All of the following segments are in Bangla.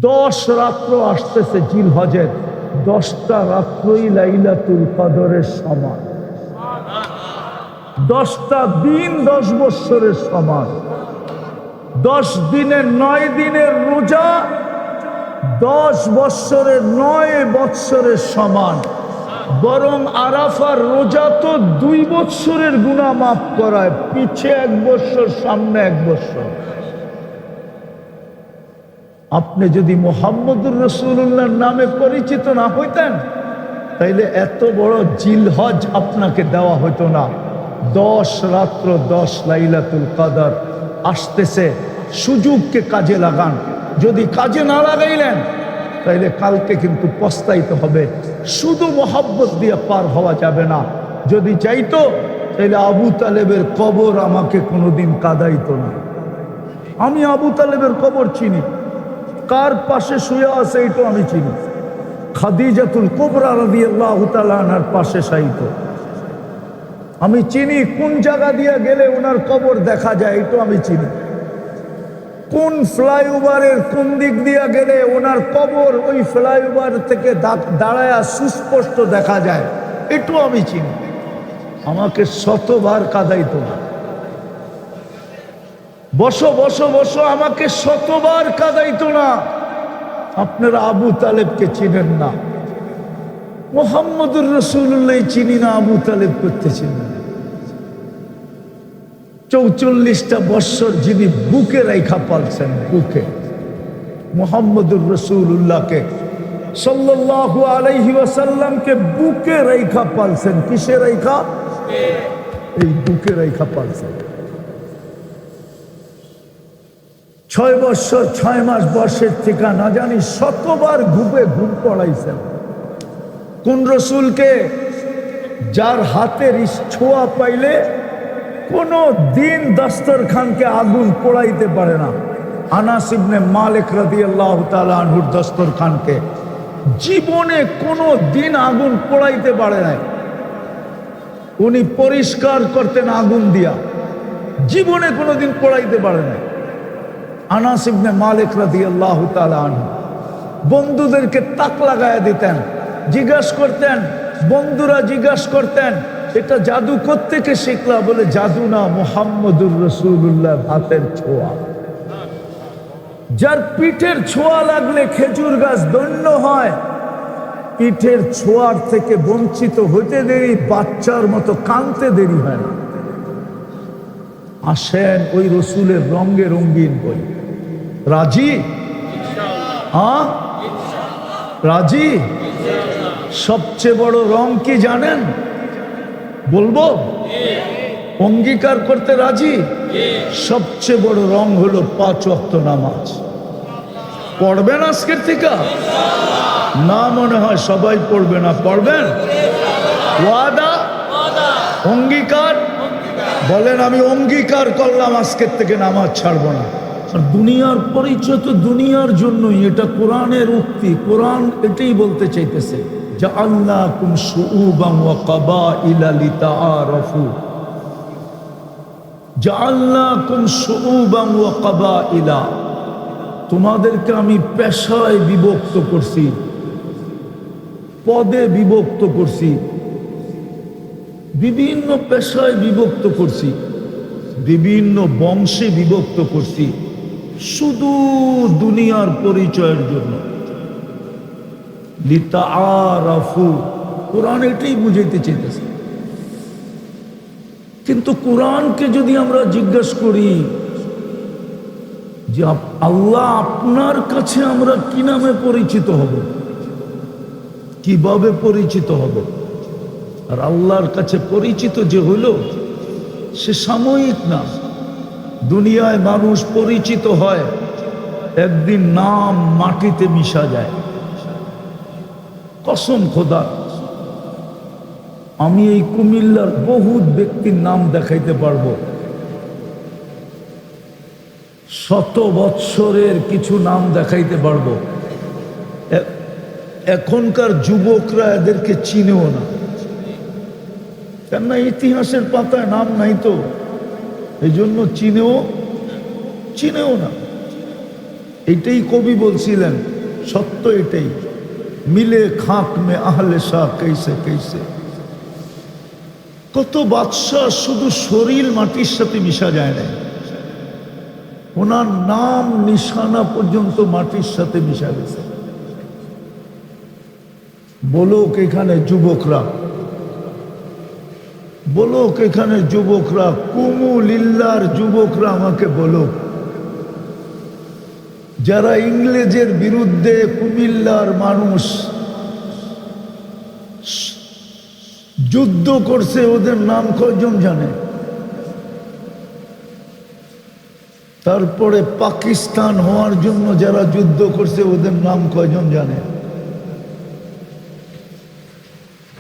10 রাত্র আসতেছে জিলহজের, 10টা রাত্রই লাইলাতুল কদরের সমান, 10টা দিন 10 বৎসরের সমান। 10 দিনের 9 দিনের রোজা 10 বৎসরের 9 বৎসরের সমান। বরং আরাফার রোজা তো 2 বৎসরের গুনাহ মাফ করায়, পিছে 1 বৎসর, সামনে 1 বৎসর। আপনি যদি মুহাম্মদুর রাসূলুল্লাহর নামে পরিচিত না হইতেন, তাইলে এত বড় জিলহজ আপনাকে দেওয়া হতো না। 10 রাত্র 10 লাইলাতুল কদর আসতেছে, সুযোগকে কাজে লাগান। যদি কাজে না লাগাইলেন তাইলে কালকে কিন্তু পস্তাইতে হবে। শুধু মোহাব্বত দিয়ে পার হওয়া যাবে না। যদি চাইতো তাইলে আবু তালেবের কবর আমাকে কোনোদিন কাঁদাইতো না। আমি আবু তালেবের কবর চিনি, কার পাশে শুয়ে আছে এইটা আমি চিনি। খাদিজাতুল কুবরা রাদিয়াল্লাহু তাআলা আনহার পাশে শায়িত। আমি চিনি কোন জায়গা দিয়ে গেলে ওনার কবর দেখা যায়, এটা আমি চিনি। কোন ফ্লাইওভারের কোন দিক দিয়ে গেলে ওনার কবর ওই ফ্লাইওভার থেকে দাঁড়ায় সুস্পষ্ট দেখা যায়, এটাও আমি চিনি। আমাকে শতবার কাঁদাইতো না। বসো বসো বসো, আমাকে শতবার কাঁদাইতো না। আপনারা আবু তালেবকে চিনেন না, মুহাম্মদুর রাসূলুল্লাহ চিনি না, আবু তালেব করতে চিনেন। 44টা বৎসর যিনি বুকে রেখা পালছেন, বুকে মুহাম্মদুর রাসূলুল্লাহকে সাল্লাল্লাহু আলাইহি ওয়াসাল্লামকে বুকে রেখা পালছেন। কিসে রেখা? এই বুকে রেখা পালছেন। 6 বৎসর 6 মাস বয়সের থেকে না জানি শতবার ঘুমে ঘুম পড়াইছেন। কোন রসুলকে? যার হাতের ছোঁয়া পাইলে কোনো দিন দস্তরখানকে আগুন পোড়াইতে পারে না। আনাস ইবনে মালিক রাদিয়াল্লাহু তাআলা আনহুর দস্তরখানকে জীবনে কোনো দিন আগুন পোড়াইতে পারে নাই। উনি পরিষ্কার করতেন আগুন দিয়া, জীবনে কোনোদিন পোড়াইতে পারে নাই। আনাস ইবনে মালিক রাদিয়াল্লাহু তাআলা আনহু বন্ধুদেরকে তাক লাগায়া দিতেন, জিজ্ঞাসা করতেন, বন্ধুরা জিজ্ঞাসা করতেন এটা জাদু কোত্থেকে শিখলা? বলে জাদু না, মুহাম্মদুর রাসূলুল্লাহ হাতের ছোঁয়া। যার পিঠের ছোঁয়া লাগলে খেজুর গাছ ধন্য হয়, পিঠের ছোঁয়ার থেকে বঞ্চিত হইতে দেরি, বাচ্চার মতো কাঁদতে দেরি হয় না। আসেন ওই রসুলের রঙে রঙিন বই। রাজি? হ্যাঁ রাজি? সবচেয়ে বড় রং কি জানেন? বলবো? অঙ্গীকার করতে রাজি? সবচেয়ে বড় রং হলো 5 ওয়াক্ত নামাজ। পড়বেন আজকের থেকে? না, মনে হয় সবাই পড়বে না। পড়বেন? ওয়াদা? অঙ্গীকার? বলেন আমি অঙ্গীকার করলাম আজকের থেকে নামাজ ছাড়বো না। আর দুনিয়ার পরিচয় তো দুনিয়ার জন্যই, এটা কোরআনের উক্তি। কোরআন এটাই বলতে চাইতেছে, জাআলনাকুম শুউবান ওয়া কাবাইলা লিতাআরাফু। জাআলনাকুম শুউবান ওয়া কাবাইলা, তোমাদেরকে আমি পেশায় বিভক্ত করছি, পদে বিভক্ত করছি, বিভিন্ন পেশায় বিভক্ত করছি, বিভিন্ন বংশে বিভক্ত করছি, শুধু দুনিয়ার পরিচয়ের জন্য। লিতাআরাফু, কোরআন এটাই বুঝাইতে চাইতেছে। কিন্তু কোরআনকে যদি আমরা জিজ্ঞাসা করি যে আল্লাহ আপনার কাছে আমরা কি নামে পরিচিত হব, কিভাবে পরিচিত হব? আর আল্লাহর কাছে পরিচিত যে হইল সে সাময়িক না। দুনিয়ায় মানুষ পরিচিত হয়, একদিন নাম মাটিতে মিশা যায়। কসম খোদা, আমি এই কুমিল্লার বহুত ব্যক্তির নাম দেখাইতে পারবো, 100 বৎসরের কিছু নাম দেখাইতে পারবো। এখনকার যুবকরা এদেরকে চিনেও না, কেননা ইতিহাসের পাতায় নাম নাই তো, এই জন্য চিনেও না। এইটাই কবি বলছিলেন, সত্য এটাই। মিলে খাক মে আহলে শাহ कैसे कैसे। কত বাদশাহ শুধু শরীর মাটির সাথে মিশা যায় না, ওনার নাম নিশানা পর্যন্ত মাটির সাথে মিশা গেছে। বলুক এখানে যুবকরা, বলুক এখানে যুবকরা, কুমু লিল্লার যুবকরা আমাকে বলুক, যারা ইংরেজের বিরুদ্ধে কুমিল্লার মানুষ যুদ্ধ করছে, ওদের নাম কয়জন জানে? তারপরে পাকিস্তান হওয়ার জন্য যারা যুদ্ধ করছে, ওদের নাম কয়জন জানে?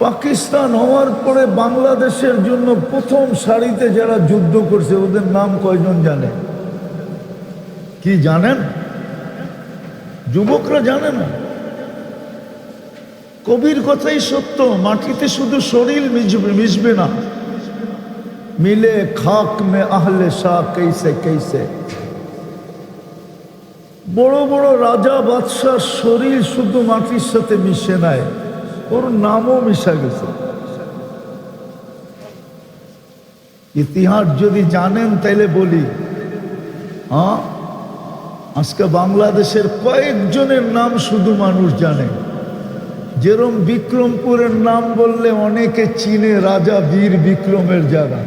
পাকিস্তান হওয়ার পরে বাংলাদেশের জন্য প্রথম সারিতে যারা যুদ্ধ করছে, ওদের নাম কয়জন জানে? কি জানেন? যুবকরা জানে না। কবির কথাই সত্য, মাটিতে শুধু শরীর মিশবে না। মিলে খাক মে আহলে শাহ कैसे कैसे। বড় বড় রাজা বাদশাহ শরীর শুধু মাটির সাথে মিশে নাই, ওর নামও মিশা গেছে। ইতিহাস যদি জানেন তাইলে বলি, হ্যাঁ, আজকে বাংলাদেশের কয়েকজনের নাম শুধু মানুষ জানে। যেরম বিক্রমপুরের নাম বললে অনেকে চিনে রাজা বীর বিক্রমের জায়গা,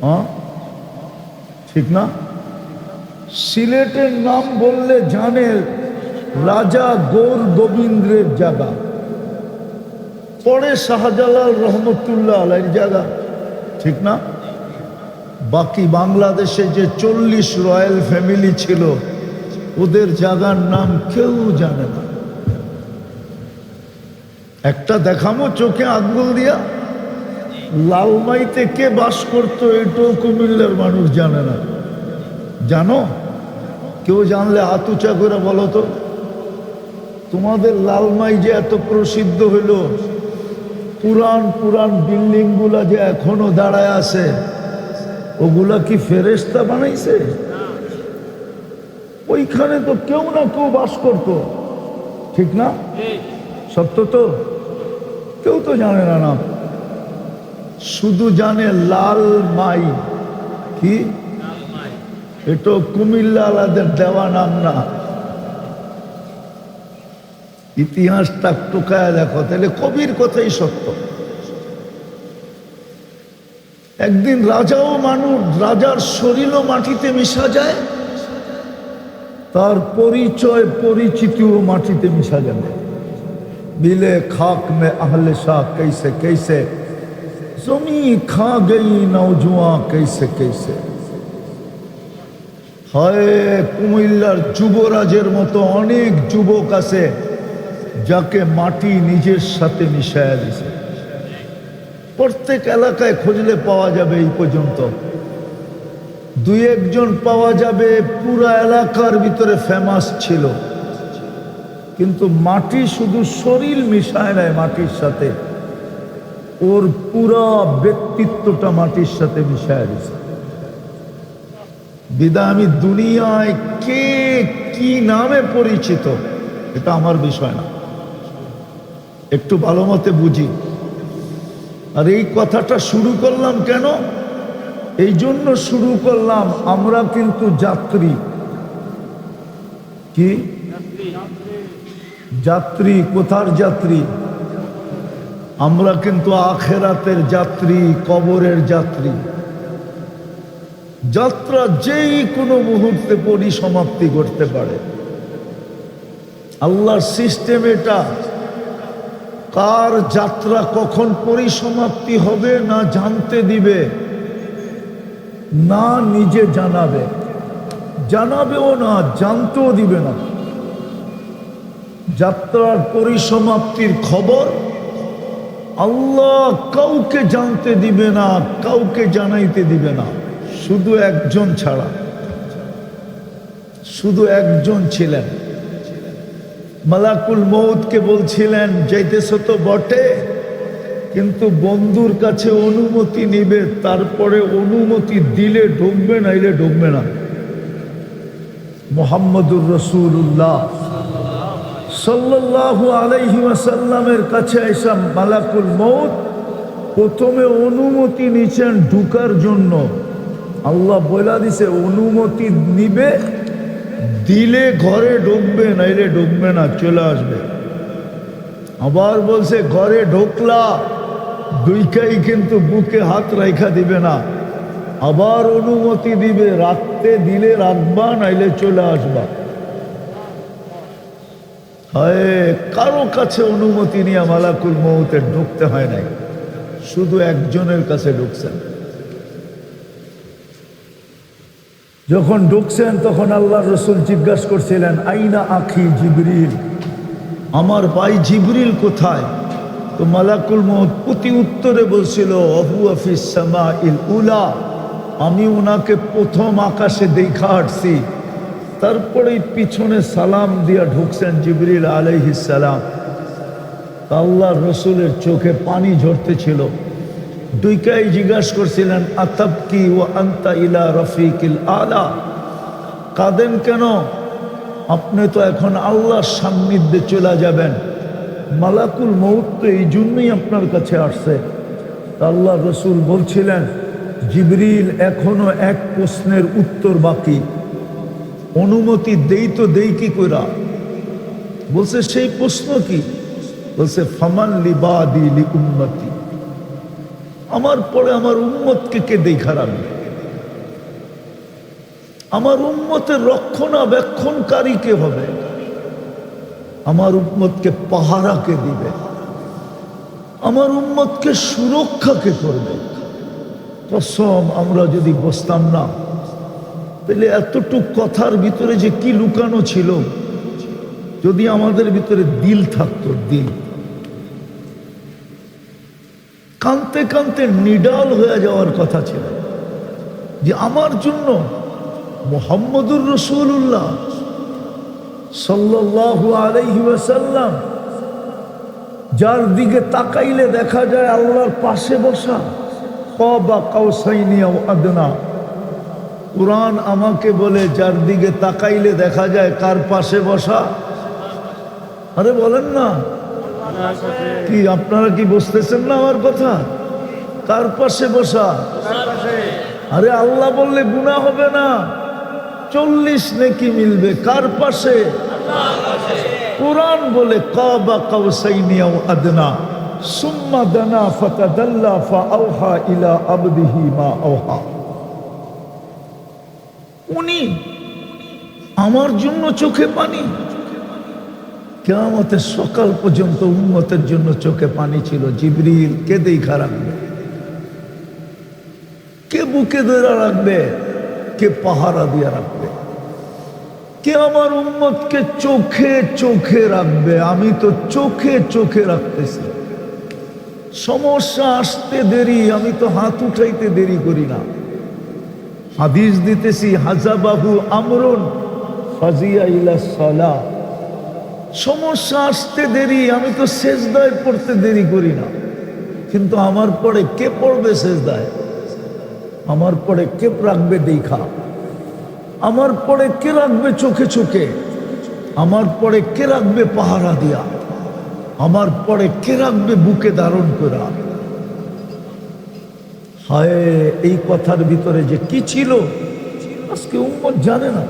হ্যাঁ ঠিক না? সিলেটের নাম বললে জানে রাজা গৌর গোবিন্দের জায়গা, পরে শাহজালাল রহমতুল্লাহ আলাইহির জায়গা, ঠিক না? বাকি বাংলাদেশে যে 40 রয়্যাল ফ্যামিলি ছিল, ওদের জায়গার নাম কেউ জানে না। একটা দেখামো চোখে আঙ্গুল দিয়া, লালমাইতে কে বাস করতো এটাও কুমিল্লার মানুষ জানে না। জানো? কেউ জানলে হাত উঁচা করে বলো তো। তোমাদের লালমাই যে এত প্রসিদ্ধ হইল, পুরান পুরান বিল্ডিং গুলা যে এখনো দাঁড়ায় আছে, ওগুলা কি ফেরেশতা বানাইছে? ওইখানে তো কেউ না কেউ বাস করতো, ঠিক না? সত্য তো? কেউ তো জানে না নাম, শুধু জানে লাল মাই। কি এটা কুমিল্লা আলাদের দেওয়া নাম না। ইতিহাসটা টোকায় দেখো, তাহলে কবির কথাই সত্য। একদিন রাজাও মানুষ, রাজার শরীরও মাটিতে মিশা যায়, তার পরিচয় পরিচিতিও মাটিতে মিশা যাবে। मिले खाक में अहले शाह कैसे कैसे, जमी खा गई नौजुआ कैसे कैसे। हाय কুমিল্লার যুবরাজের মতো অনেক যুবক আছে যাকে মাটি নিজের সাথে মিশায়া দিছে। প্রত্যেক এলাকায় খুঁজলে পাওয়া যাবে, এই পর্যন্ত 2-1 জন পাওয়া যাবে পুরা এলাকার ভিতরে ফেমাস ছিল, কিন্তু মাটি শুধু শরীর মিশায় নাই মাটির সাথে, ওর পুরা ব্যক্তিত্বটা মাটির সাথে মিশায় দিছে। বিদায় আমি দুনিয়ায় কে কি নামে পরিচিত এটা আমার বিষয় না, একটু ভালো মতে বুঝি। আর এই কথাটা শুরু করলাম কেন? এই জন্য শুরু করলাম, আমরা কিন্তু যাত্রী। কি যাত্রী? কোথার যাত্রী? আমরা কিন্তু আখেরাতের যাত্রী, কবরের যাত্রী। যাত্রা যেই কোনো মুহূর্তে পরিসমাপ্তি করতে পারে। আল্লাহর সিস্টেম এটা, কার যাত্রা কখন পরিসমাপ্তি হবে না জানতে দিবে, না নিজে জানাবে, জানাবেও না, জানতেও দিবে না। যাত্রার পরিসমাপ্তির খবর আল্লাহ কাউকে জানতে দিবে না, কাউকে জানাইতে দিবে না, শুধু একজন ছাড়া। শুধু একজন ছিলেন, মালাকুল মউতকে বলছিলেন যাইতেছ তো বটে, কিন্তু বন্ধুর কাছে অনুমতি নিবে, তারপরে অনুমতি দিলে ঢুকবে, নাইলে ঢুকবে না। মুহাম্মদুর রাসূলুল্লাহ সাল্লাল্লাহু আলাইহি ওয়াসাল্লামের কাছে এসে মালাকুল মউত প্রথমে অনুমতি নিছেন ঢুকার জন্য। আল্লাহ বলে দিছে অনুমতি নিবে, দিলে ঘরে ঢুকবে, নাইলে ঢুকবে না, চলে আসবে। আবার বলছে ঘরে ঢুকলা দুইটাই কিন্তু বুকে হাত রাইখা দিবে না। আবার অনুমতি দিবে, রাখতে দিলে রাখবা, নাইলে চলে আসবা। হায়, কারো কাছে অনুমতি নিয়ে মালাকুল মউতের ঢুকতে হয় নাই, শুধু একজনের কাছে ঢুকছেন। যখন ঢুকছেন তখন আল্লাহর রাসূল জিজ্ঞাসা করছিলেন, আইনা আখি জিবরিল, আমার ভাই জিবরিল কোথায়? তো মালাকুল মউত প্রতি উত্তরে বলছিল, হুয়া ফিস সামাইল উলা, আমি ওনাকে প্রথম আকাশে দেখা আসছি। তারপরে পিছনে সালাম দিয়া ঢুকছেন জিবরিল আলাইহিস সালাম। আল্লাহর রাসূলের চোখে পানি ঝরতেছিল। দুইকাই জিজ্ঞাসা করছিলেন, আতাবকি ওয়া আনতা ইলা রফিকিল আলা, কাঁদেন কেন? আপনি তো এখন আল্লাহর সান্নিধ্যে চলে যাবেন। মালাকুল মউত তো এই জন্যই আপনার কাছে আসছে। আল্লাহর রাসূল বলছিলেন, জিবরিল এখনো এক প্রশ্নের উত্তর বাকি, অনুমতি দেই তো দেই কি কইরা? বলছে সেই প্রশ্ন কি? বলছে ফামান লিবাদি লি উম্মতি, আমার পরে আমার উম্মতকে কে দেখা রাখবে? আমার উম্মতের রক্ষণাবেক্ষণকারী কে হবে? আমার উম্মতকে পাহারা কে দিবে? আমার উম্মতকে সুরক্ষা কে করবে? কসম, আমরা যদি বসতাম না, তাহলে এতটুক কথার ভিতরে যে কি লুকানো ছিল, যদি আমাদের ভিতরে দিল থাকতো, দিল, কানতে কানতে নিডাল হয়ে যাওয়ার কথা ছিল যে আমার জন্য মুহাম্মদুর রাসূলুল্লাহ সাল্লাল্লাহু আলাইহি ওয়াসাল্লাম, যার দিকে তাকাইলে দেখা যায় আল্লাহর পাশে বসা, কাবা কাউসাইনি আও আদনা। কুরআন আমাকে বলে যার দিকে তাকাইলে দেখা যায় কার পাশে বসা? আরে বলেন না, কি আপনারা কি বুঝতেছেন না আমার কথা? কার পাশে বসা? আরে আল্লাহ বললে গুনাহ হবে না, 40 নেকি মিলবে। কার পাশে? কুরআন বলে কাবা কাউসাইনি আও আদনা সুম্মা দানা ফাতাদাল্লা ফাআওহা ইলা আবদিহি মা আওহা। উনি আমার জন্য চোখে পানি, কিয়ামতের সকাল পর্যন্ত উম্মতের জন্য চোখে পানি ছিল। জিবরিল কে দেখা রাখবে? কে বুকে ধরে রাখবে? কে পাহারা দিয়ে রাখবে? কে আমার উম্মতকে চোখে চোখে রাখবে? আমি তো চোখে চোখে রাখতেছি। সমস্যা আসতে দেরি, আমি তো হাত উঠাইতে দেরি করি না। হাদিস দিতেছি, হাজাবাহু আমরুন ফাজিয়া ইলা সালাহ। সমস্যা আসতে দেরি, আমি তো সেজদায় পড়তে দেরি করি না। কিন্তু আমার পরে কে পড়বে সেজদায়? আমার পরে কে রাখবে দেখা? আমার পরে কে রাখবে চোখে চোখে? আমার পরে কে রাখবে পাহারা দিয়া? আমার পরে কে রাখবে বুকে ধারণ করা? হায়, এই কথার ভিতরে যে কি ছিল আজকে উম্মত জানে না।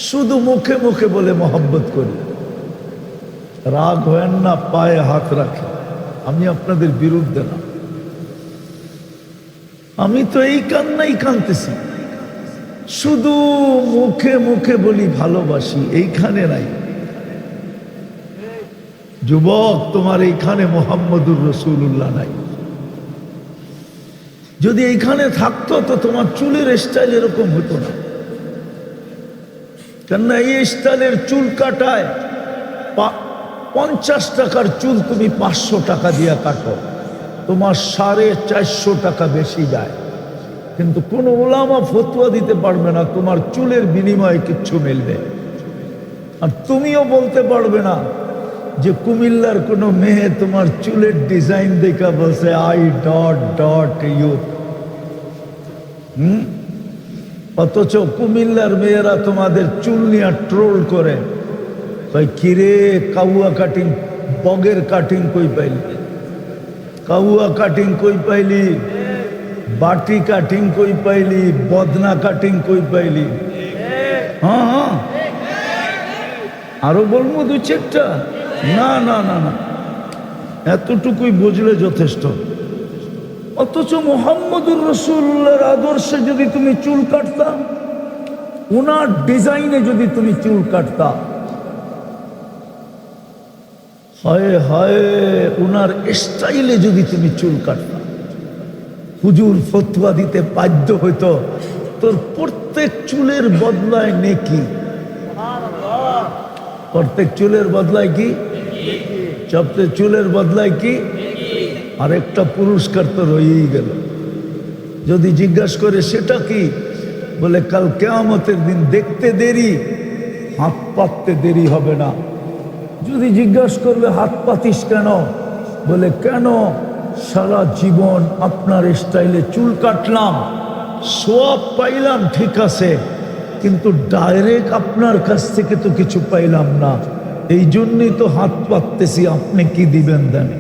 শুধু মুখে মুখে বলে মহব্বত করি। রাগ হয় না, পায়ে হাত রাখে। আমি আপনাদের বিরুদ্ধে না, আমি তো এই কান্নাই কানতেছি। শুধু মুখে মুখে বলি ভালোবাসি, এইখানে নাই। যুবক, তোমার এইখানে মুহাম্মদুর রাসূলুল্লাহ নাই। যদি এইখানে থাকতো তো তোমার চুলের স্টাইল এরকম হতো না। কেননা এই স্টাইলের চুল কাটায় 50 টাকার চুল তুমি 500 টাকা দিয়ে কাটো, তোমার 450 টাকা বেশি যায়। কিন্তু কোন ওলামা ফতোয়া দিতে পারবে না তোমার চুলের বিনিময়ে কিচ্ছু মিলবে। আর তুমিও বলতে পারবে না যে কুমিল্লার কোনো মেয়ে তোমার চুলের ডিজাইন দেখা বলছে আই ডট ডট ইউ। অথচ কুমিল্লার মেয়েরা তোমাদের চুল নিয়ে ট্রোল করে, ভাই কিরে কাউয়া কাটিং, বগের কাটিং কই পাইলি, কাউয়া কাটিং কই পাইলি, বাটি কাটিং কই পাইলি, বদনা কাটিং কই পাইলি? হ্যাঁ হ্যাঁ, আরো বলবো দু চারটা? না না না না, এতটুকুই বুঝলে যথেষ্ট। অথচ মুহাম্মদুর রাসূলুল্লাহর আদর্শে যদি তুমি চুল কাটতা, ওনার ডিজাইনে যদি তুমি চুল কাটতা, হায় হায়, ওনার স্টাইলে যদি তুমি চুল কাটতা, হুজুর ফতোয়া দিতে বাধ্য হইতো তোর প্রত্যেক চুলের বদলায় নেকি, প্রত্যেক চুলের বদলায় কি, সবচেয়ে চুলের বদলায় কি, আরেকটা পুরস্কার তো রয়েই গেল। যদি জিজ্ঞাসা করে সেটা কি, বলে কাল কিয়ামতের দিন দেখতে দেরি, হাত পাততে দেরি হবে না। যদি জিজ্ঞাসা করবে হাত পাতিস কেন, বলে কেন সারা জীবন আপনার স্টাইলে চুল কাটলাম, সওয়াব পাইলাম ঠিক আছে, কিন্তু ডাইরেক্ট আপনার কাছ থেকে তো কিছু পাইলাম না, এই জন্যই তো হাত পাততেছি, আপনি কি দিবেন দেন।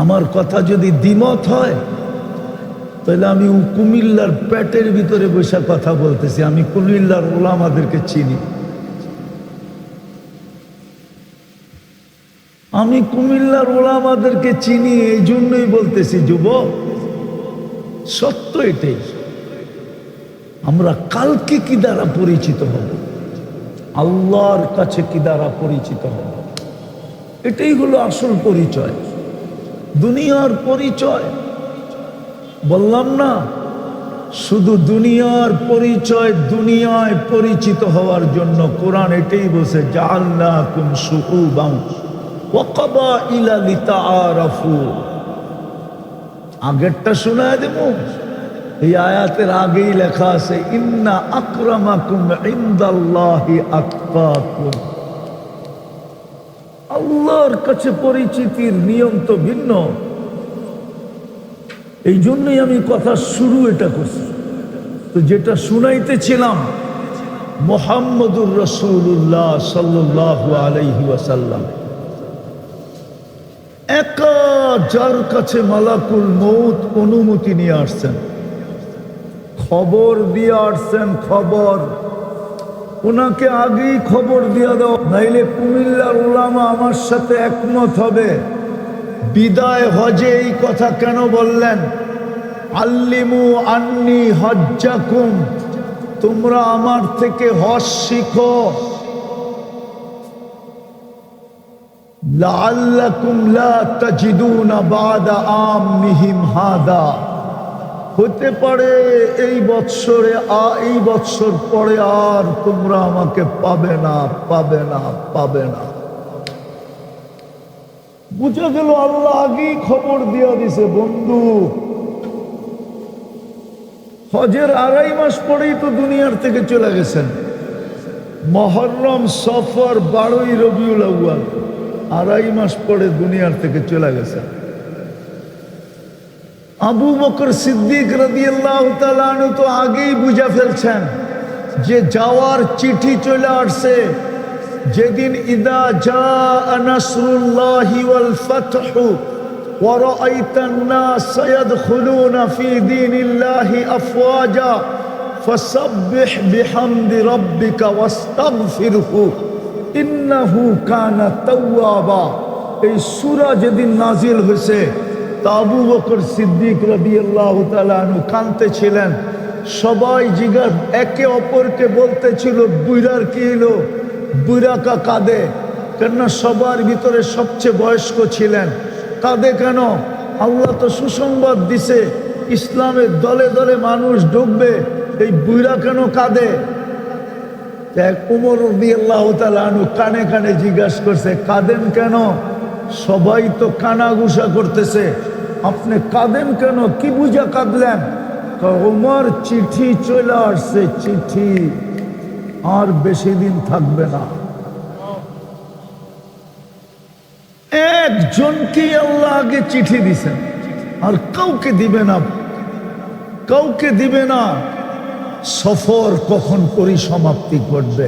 আমার কথা যদি দ্বিমত হয় তাহলে আমি কুমিল্লার পেটের ভিতরে বসে কথা বলতেছি, আমি কুমিল্লার ওলামাদেরকে চিনি, আমি কুমিল্লার ওলামাদেরকে চিনি, এই জন্যই বলতেছি যুবক, সত্য এটাই। আমরা কালকে কি দ্বারা পরিচিত হব, আল্লাহর কাছে কি দ্বারা পরিচিত হব, এটাই হলো আসল পরিচয়। দুনিয়ার পরিচয় বললাম না, শুধু দুনিয়ার পরিচয়, দুনিয়ায় পরিচিত হওয়ার জন্য কোরআন এটাই বলছে, জাআলনাকুম শুউবান ওয়া ক্বাবাইলা লিতাআরাফু। আগেরটা শোনায় দেব, এই আয়াতের আগেই লেখা আছে, ইন্না আকরামাকুম ইনদাল্লাহি আতকাকুম। আল্লাহর কাছে পরিচিতির নিয়ম তো ভিন্ন, এই জন্যই আমি কথা শুরু এটা করছি। তো যেটা শুনাইতেছিলাম, মুহাম্মদুর রাসূলুল্লাহ সাল্লাল্লাহু আলাইহি ওয়াসাল্লাম একা যার কাছে মালাকুল মউত অনুমতি নিয়ে আসছেন, খবর দিয়ে আসছেন, খবর ওনাকে আগেই খবর দিয়ে দাও, নাইলে কুমিল্লার উলামা আমার সাথে একমত হবে। বিদায় হজে এই কথা কেন বললেন, আল্লিমু আন্নি হজ্জাকুম, তোমরা আমার থেকে হজ শিখো, লাআল্লাকুম লা তাজিদুনা বাদা আমিহিম হাদা, হতে পারে এই বৎসরে এই বৎসর পরে আর তোমরা আমাকে পাবে না, পাবে না, পাবে না। বুঝা গেল আল্লাহ আগেই খবর দিয়ে দিছে, বন্ধু হজের 2.5 মাস পরেই তো দুনিয়ার থেকে চলে গেছেন। মুহররম, সফর, 12ই রবিউল আউয়াল, 2.5 মাস পরে দুনিয়ার থেকে চলে গেছেন। আবু বকর সিদ্দিক রাদিয়াল্লাহু তাআলা আনহু তো আগেই বুঝা ফেলছেন যে যাওয়ার চিঠি চলে আসছে, যেদিন ইদা জাআ নাসরুল্লাহি ওয়াল ফাতহু ওয়া রাআইতান নাস ইয়াদখুলুনা ফি দীনিল্লাহি আফওয়াজা ফাসাব্বিহ বিহামদি রাব্বিকা ওয়াস্তাগফিরহু ইন্নাহু কানা তাওয়াবা। এই সূরা যেদিন নাজিল হয়েছে, তা আবু বকর সিদ্দিক রাদিয়াল্লাহু তাআলা আনহু কাঁদতেছিলেন। সবাই একে অপরকে বলতেছিল, বুইরার কি হলো, বুইরাকা কাঁদে কেন, সবার ভিতরে সবচেয়ে বয়স্ক ছিলেন, কাঁদে কেন? আল্লাহ তো সুসংবাদ দিছে ইসলামের দলে দলে মানুষ ঢুকবে, এই বুইরা কেন কাঁদে? উমর রাদিয়াল্লাহু তাআলা আনহু কানে কানে জিজ্ঞাসা করছে, কাঁদেন কেন? সবাই তো কানাঘুষা করতেছে, আপনি কাঁদেন কেন, কি বুঝা কাঁদলেন? উমর, চিঠি চলে আসছে, চিঠি আর বেশি দিন থাকবে না। একজনকেই আল্লাহ আগে চিঠি দিছেন, আর কাউকে দিবে না। কাউকে দিবে না সফর কখন পরিসমাপ্তি ঘটবে,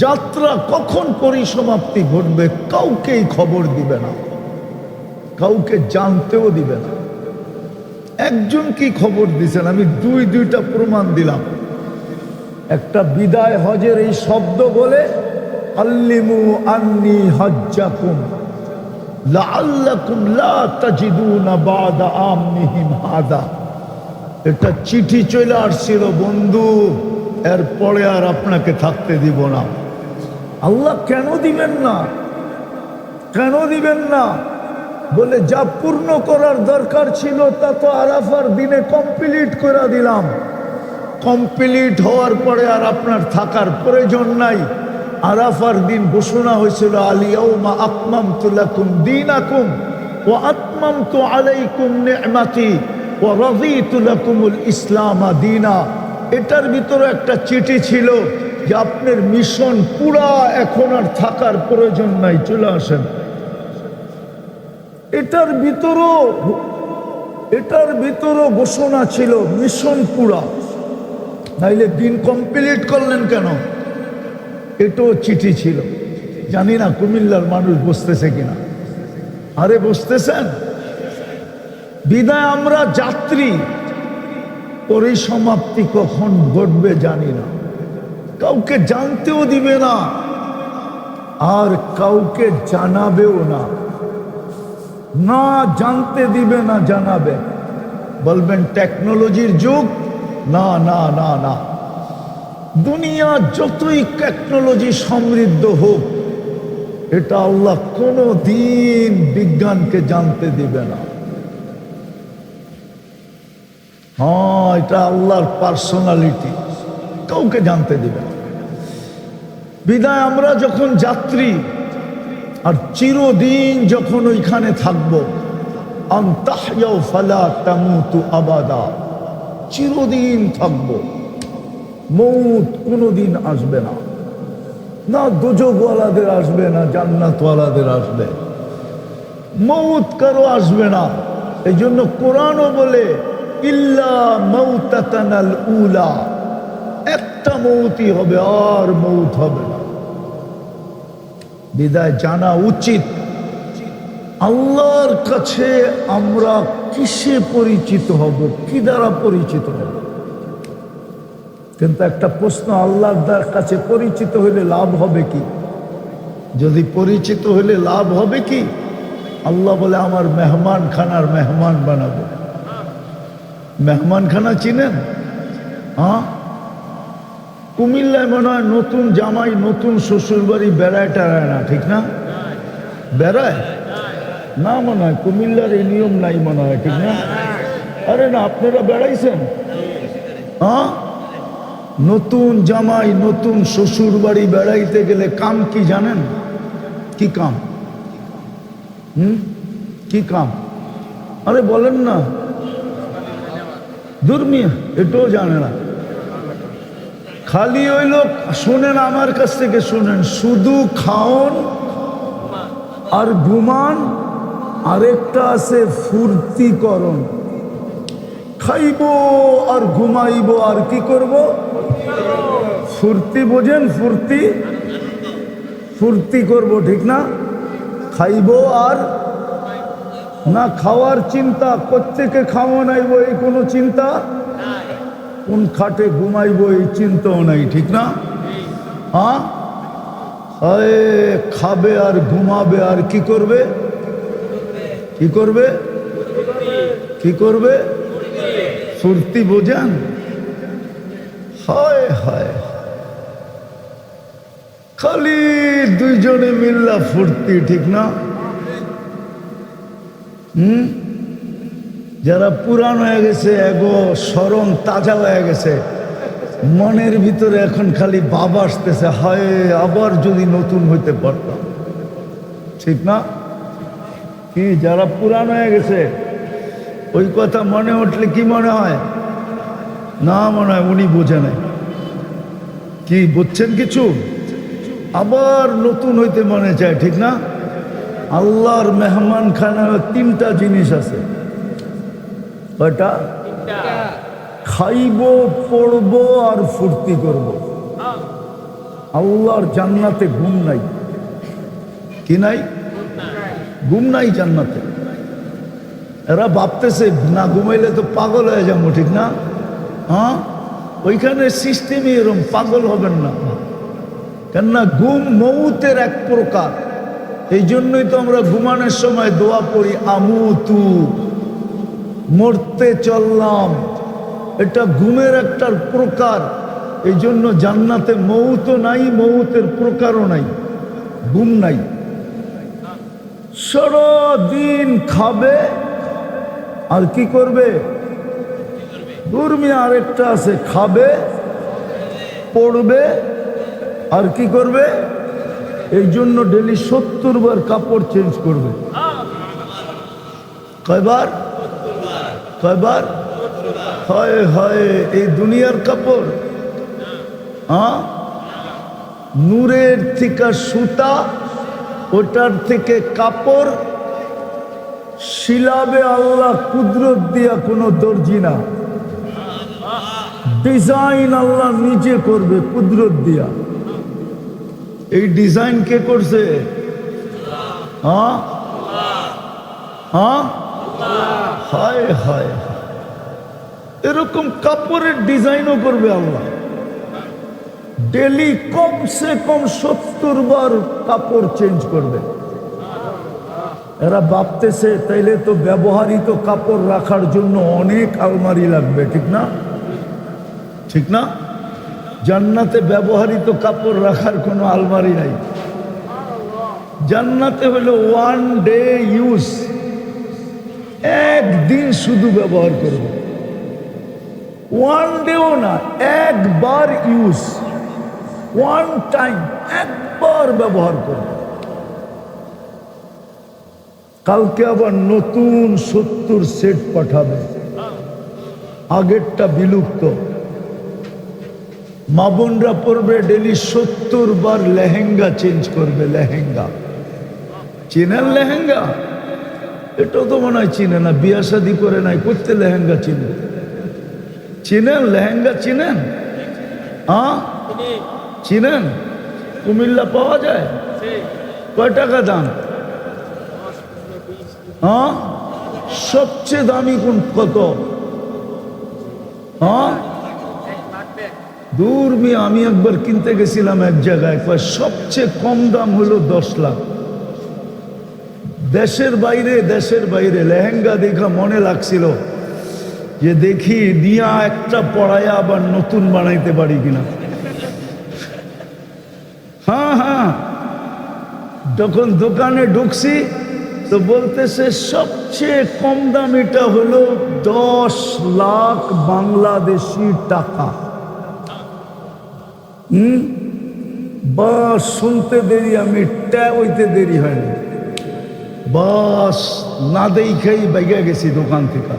যাত্রা কখন পরিসমাপ্তি ঘটবে, কাউকেই খবর দিবে না, কাউকে জানতেও দিবে না। একজন কি খবর দিছেন, আমি দুইটা প্রমাণ দিলাম। একটা বিদায় হজের এই শব্দ বলে, আল্লিমু আন্নি হজ্জাকুম লাআল্লাকুম লা তাজিদুনা বাদা আমিহিম হাদা। এটা চিঠি চলে আসছিল, বন্ধু এরপরে আর আপনাকে থাকতে দিব না। আল্লাহ কেন দিবেন না, কেন দিবেন না? বলে যা পূর্ণ করার দরকার ছিল তা তো আরাফার দিনে কমপ্লিট করে দিলাম। কমপ্লিট হওয়ার পরে আর আপনার থাকার প্রয়োজন নাই। আরাফার দিন ঘোষণা হয়েছিল, আলিয়াউমা আকমামতু লাকুম দীনাকুম ওয়া আতমামতু আলাইকুম নি'মাতি ওয়া রাযীতু লাকুমুল ইসলাম দীনা। এটার ভিতরে একটা চিঠি ছিল যে আপনার মিশন পুরা, এখন আর থাকার প্রয়োজন নাই, চলে আসেন। এটার ভিতরও ঘোষণা ছিল মিশন পুরা, নাইলে দিন কমপ্লিট করলেন কেন? এটাও চিঠি ছিল। জানি না কুমিল্লার মানুষ বুঝতেছে কিনা। আরে বুঝতেছেন? বিদায় আমরা যাত্রী, পরিসমাপ্তি কখন ঘটবে জানি না, কাউকে জানতেও দিবে না আর কাউকে জানাবেও না। না জানতে দিবে না জানাবে, বলবেন টেকনোলজির যুগ। না না না না, দুনিয়া যতই টেকনোলজি সমৃদ্ধ হোক, এটা আল্লাহ কোনো দিন বিজ্ঞানকে জানতে দিবে না। হ্যাঁ, এটা আল্লাহর পার্সোনালিটি, কাউকে জানতে দিবে না। বিদায় আমরা যখন যাত্রী আর চিরদিন যখন ওইখানে থাকবো, আনতাহইয়াউ ফালা তামুতু আবাদা, চিরদিন থাকবো, মৌত কোনোদিন আসবে না। না দোজখওয়ালাদের আসবে, না জান্নাতওয়ালাদের আসবে, মৌত কারো আসবে না। এই জন্য কোরআনও বলে, ইল্লা মাউতাতানাল উলা, একটা মৌতই হবে, আর মৌত হবে না। বিদায় জানা উচিত আল্লাহর কাছে আমরা কিসে পরিচিত হব, কি দ্বারা পরিচিত হব। কিন্তু একটা প্রশ্ন, আল্লাহর কাছে পরিচিত হইলে লাভ হবে কি? যদি পরিচিত হইলে লাভ হবে কি? আল্লাহ বলে, আমার মেহমান খানার মেহমান বানাবো। মেহমান খানা চিনেন? হ্যাঁ, কুমিল্লায় মনে হয় নতুন জামাই নতুন শ্বশুর বাড়ি বেড়ায় টেড়ায় না, ঠিক না? বেড়ায় না মনে হয়, কুমিল্লার এই নিয়ম নাই মনে হয়, ঠিক না? আরে না, আপনারা বেড়াইছেন? হ্যাঁ, নতুন জামাই নতুন শ্বশুর বাড়ি বেড়াইতে গেলে কাম কি জানেন? কি কাম? কি কাম? আরে বলেন না, দুর্মিয়া এটাও জানে না। খালি ওই লোক, শোনেন আমার কাছ থেকে শোনেন, শুধু খাওন আর ঘুমান, আরেকটা আছে ফুর্তিকরণ। খাইব আর ঘুমাইব আর কি করব? ফুর্তি বোঝেন? ফুর্তি ফুর্তি করব, ঠিক না? খাইব আর না, খাওয়ার চিন্তা, কোত্থেকে খাওয়া নাইব এই কোনো চিন্তা, কোন খাটে ঘুমাইব এই চিন্তাও নাই, ঠিক না? হ্যাঁ, খাবে আর ঘুমাবে আর কি করবে? কি করবে? কি করবে? ফুর্তি বোঝেন? হায় হায়, খালি দুইজনে মিল্লা ফুর্তি, ঠিক না? যারা পুরান হয়ে গেছে, এগো স্মরণ তাজা হয়ে গেছে, মনের ভিতরে এখন খালি ভাব আসতেছে, হায় আবার যদি নতুন হইতে পারতাম, ঠিক না? কি যারা পুরান হয়ে গেছে, ওই কথা মনে উঠলে কি মনে হয়? না, মনে হয় উনি বোঝে নাই। কি বুঝছেন কিছু? আবার নতুন হইতে মনে চায়, ঠিক না? আল্লাহর মেহমান খানার তিনটা জিনিস আছে। কয়টা? খাইব, পড়ব আর ফুর্তি করব। আল্লাহর জান্নাতে ঘুম নাই। কি নাই? ঘুম নাই জান্নাতে। এরা ভাবতেছে না ঘুমাইলে তো পাগল হয়ে যাবো, ঠিক না? হ্যাঁ, ওইখানে সিস্টেমই এরকম, পাগল হবেন না। কেননা ঘুম মৌতের এক প্রকার। এই জন্যই তো আমরা ঘুমানোর সময় দোয়া পড়ি, আমুতু, মরতে চললাম। এটা ঘুমের একটা প্রকার। এই জন্য জান্নাতে মৌতও নাই, মৌতের প্রকারও নাই, ঘুম নাই। সারাদিন খাবে আর কি করবে? দুর্মিয়া আরেকটা আছে, খাবে, পড়বে আর কি করবে? এই জন্য ডেলি 70 বার কাপড় চেঞ্জ করবে। কয়বার? কয়বার? হয় হয় এই দুনিয়ার কাপড়। হ্যাঁ, নূরের থেকে সুতা, ওটার থেকে কাপড় শিলাবে আল্লাহ কুদরত দিয়া, কোনো দর্জি না। ডিজাইন আল্লাহ নিজে করবে কুদরত দিয়া। এই ডিজাইন কে করছে? হ্যাঁ হ্যাঁ, হায় হায়, এরকম কাপড়ের ডিজাইনও করবে আল্লাহ। ডেলি কমসে কম 70 বার কাপড় চেঞ্জ করবে। এরা ভাবতেছে তাইলে তো ব্যবহৃত কাপড় রাখার জন্য অনেক আলমারি লাগবে, ঠিক না? ঠিক না? জান্নাতে ব্যবহৃত কাপড় রাখার কোনো আলমারি নাই। জান্নাতে হলো ওয়ান ডে ইউজ, একদিন শুধু ব্যবহার করবে। ওয়ান ডেও না, একবার ইউজ, ওয়ান টাইম, একবার ব্যবহার করবে। কালকে আবার নতুন 70 সেট পাঠাবে, আগেরটা বিলুপ্ত। মা বোনরা পড়বে ডেলি 70 বার লেহেঙ্গা চেঞ্জ করবে। লেহেঙ্গা চিনেন? লেহেঙ্গা এটাও তো মনে হয় চিনে না, বিয়া শাদি করে নাই, করতে লেহেঙ্গা চিনে? চিনেন লেহেঙ্গা? চিনেন? হ্যাঁ চিনেন? কুমিল্লা পাওয়া যায়? কয় টাকা দাম? হ্যাঁ, সবচেয়ে দামি কোন? কত? হ্যাঁ, দূর মিয়া, আমি একবার কিনতে গেছিলাম এক জায়গায়, সবচেয়ে কম দাম হলো 10 লাখ। দেশের বাইরে, দেশের বাইরে লেহেঙ্গা দেখা মনে লাগছিল যে দেখি দিয়া একটা পড়ায়া আবার নতুন বানাইতে পারি কিনা। হ্যাঁ হ্যাঁ, যখন দোকানে ঢুকছি তো বলতেছে সবচেয়ে কম দাম এটা হলো 10 লাখ বাংলাদেশি টাকা। বাস শুনতে দেরি, আমি ট্যাব হইতে দেরি হয়নি, বাস না দেখাই বাইগা গেছি দোকান থেকে।